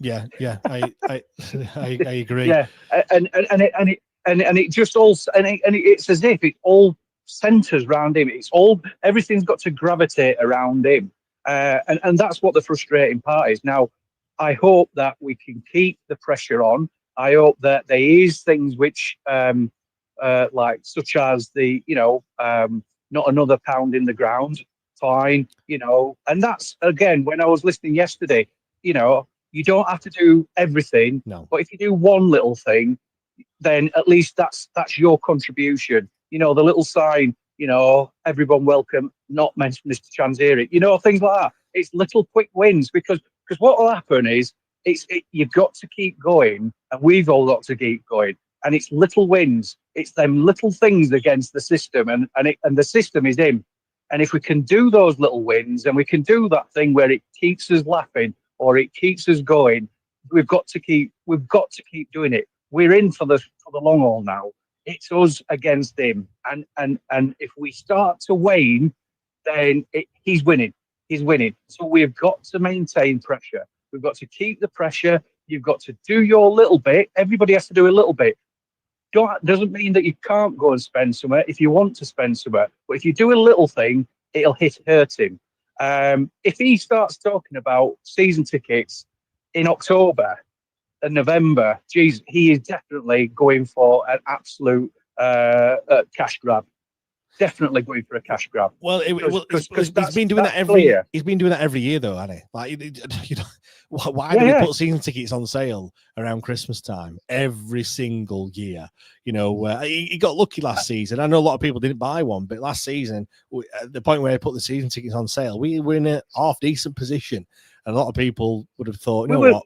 S4: Yeah, I agree.
S12: Yeah, and it just all it's as if it all centers around him. It's all everything's got to gravitate around him, and that's what the frustrating part is now. I hope that we can keep the pressure on. I hope that there is things which, like such as the, not another pound in the ground, fine, and that's again when I was listening yesterday. You don't have to do everything, but if you do one little thing, then at least that's your contribution. The little sign, everyone welcome, not mention Mr. Chansiri. Things like that. It's little quick wins because what will happen is you've got to keep going, and we've all got to keep going. And it's little wins. It's them little things against the system, and the system is him. And if we can do those little wins, and we can do that thing where it keeps us laughing or it keeps us going, we've got to keep doing it. We're in for the long haul now. It's us against him, and if we start to wane, then he's winning. He's winning. So we've got to maintain pressure. We've got to keep the pressure. You've got to do your little bit. Everybody has to do a little bit. Doesn't mean that you can't go and spend somewhere if you want to spend somewhere. But if you do a little thing, it'll hurt him. If he starts talking about season tickets in October and November, geez, he is definitely going for an absolute cash grab. Definitely going for a cash grab.
S4: Well, he's been doing that every year. He's been doing that every year, though, hasn't he? Like, why do we put season tickets on sale around Christmas time every single year? He got lucky last season. I know a lot of people didn't buy one, but last season, at the point where he put the season tickets on sale, we were in a half decent position, and a lot of people would have thought, what?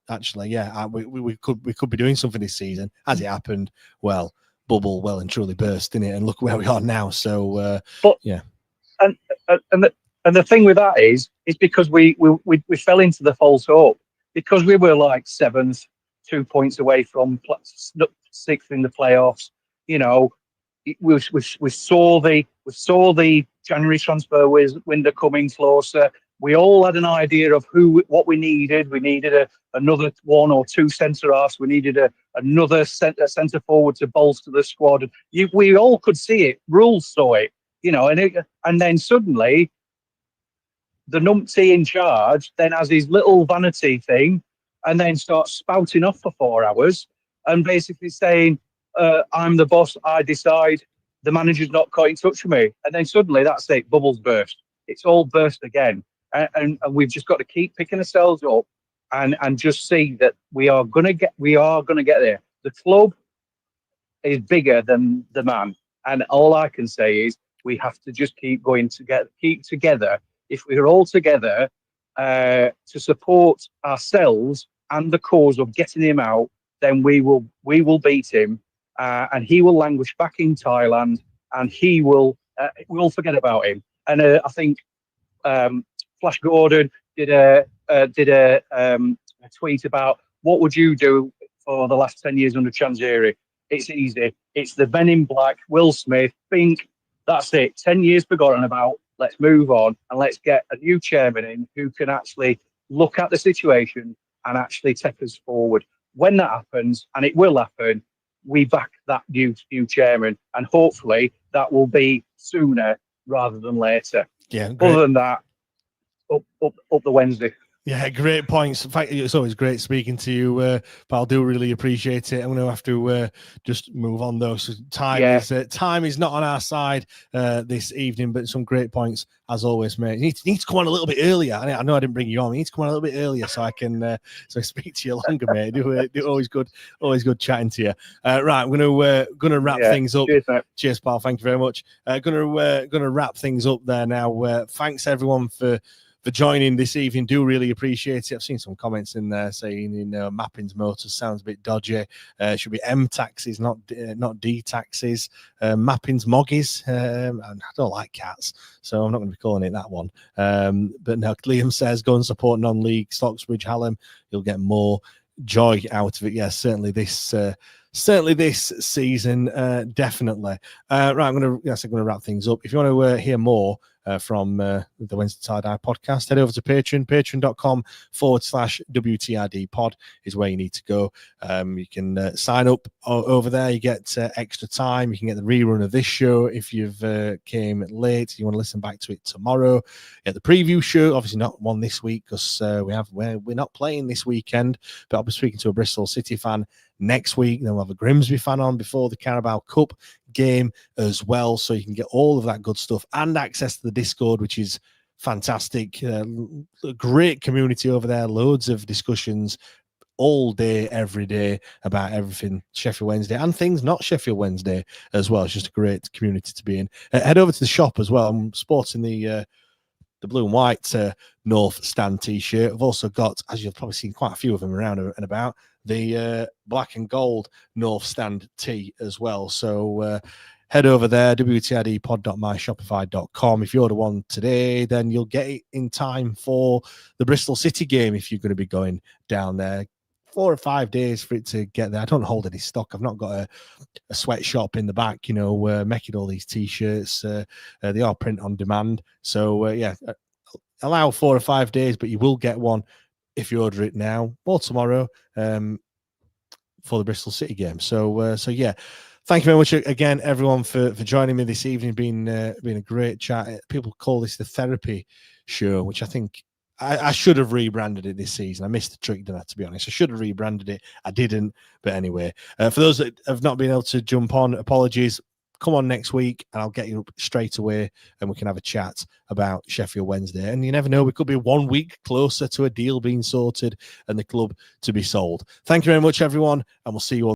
S4: Actually, we could be doing something this season. As it happened, well. Bubble well and truly burst in it, and look where we are now. So,
S12: and the thing with that is because we fell into the false hope because we were like 7th, 2 points away from 6th in the playoffs. We saw the January transfer window coming closer. We all had an idea of what we needed. We needed another 1 or 2 centre halves. We needed another centre forward to bolster the squad. We all could see it. Rules saw it, and then suddenly the numpty in charge then has his little vanity thing and then starts spouting off for 4 hours and basically saying, I'm the boss, I decide, the manager's not got in touch with me. And then suddenly that's it, bubbles burst. It's all burst again. And we've just got to keep picking ourselves up and just see that we are gonna get there. The club is bigger than the man. And all I can say is we have to just keep together. If we're all together to support ourselves and the cause of getting him out, then we will beat him, and he will languish back in Thailand, and we'll forget about him. And I think Flash Gordon did a tweet about what would you do for the last 10 years under Chansiri. It's easy. It's the Men in Black, Will Smith, Fink. That's it. 10 years forgotten about. Let's move on and let's get a new chairman in who can actually look at the situation and actually take us forward. When that happens, and it will happen, we back that new chairman, and hopefully that will be sooner rather than later.
S4: Yeah. Great.
S12: Other than that, up the Wednesday.
S4: Yeah, great points. In fact, it's always great speaking to you, but I do really appreciate it. I'm going to have to just move on, though. So time is not on our side this evening, but some great points, as always, mate. You need to come on a little bit earlier. I know I didn't bring you on. You need to come on a little bit earlier so I can speak to you longer, mate. Do always good chatting to you. Right, I'm going to wrap things up. Cheers, pal. Thank you very much. Going to wrap things up there now. Thanks, everyone, for joining this evening. Do really appreciate it. I've seen some comments in there saying, Mappings Motors sounds a bit dodgy. It should be M taxis, not D taxis. Mappings Moggies. And I don't like cats, so I'm not going to be calling it that one. But no, Liam says go and support non-league Stocksbridge Hallam. You'll get more joy out of it. Yes, certainly this season, definitely. Right, I'm going to wrap things up. If you want to hear more from the Wednesday Tie-Dye podcast, head over to patreon.com/WTID pod is where you need to go. You can sign up over there. You get extra time. You can get the rerun of this show if you've came late. You want to listen back to it tomorrow. Get the preview show, obviously not one this week because we're not playing this weekend, but I'll be speaking to a Bristol City fan next week. Then we'll have a Grimsby fan on before the Carabao Cup game as well, so you can get all of that good stuff and access to the Discord, which is fantastic. A great community over there, loads of discussions all day, every day about everything Sheffield Wednesday and things not Sheffield Wednesday as well. It's just a great community to be in. Head over to the shop as well. I'm sporting the blue and white North Stand t-shirt. I've also got, as you've probably seen quite a few of them around and about, the black and gold North Stand tee as well. So head over there, wtidpod.myshopify.com. If you order one today, then you'll get it in time for the Bristol City game if you're going to be going down there. 4 or 5 days for it to get there. I don't hold any stock. I've not got a sweatshop in the back, making all these t-shirts. They are print on demand. So, allow 4 or 5 days, but you will get one if you order it now or tomorrow for the Bristol City game. So thank you very much again, everyone, for joining me this evening. Been a great chat. People call this the therapy show, which I think I should have rebranded it this season. I missed the trick, didn't I, to be honest? I should have rebranded it. I didn't. But anyway, for those that have not been able to jump on, apologies. Come on next week and I'll get you up straight away and we can have a chat about Sheffield Wednesday. And you never know, we could be 1 week closer to a deal being sorted and the club to be sold. Thank you very much, everyone, and we'll see you all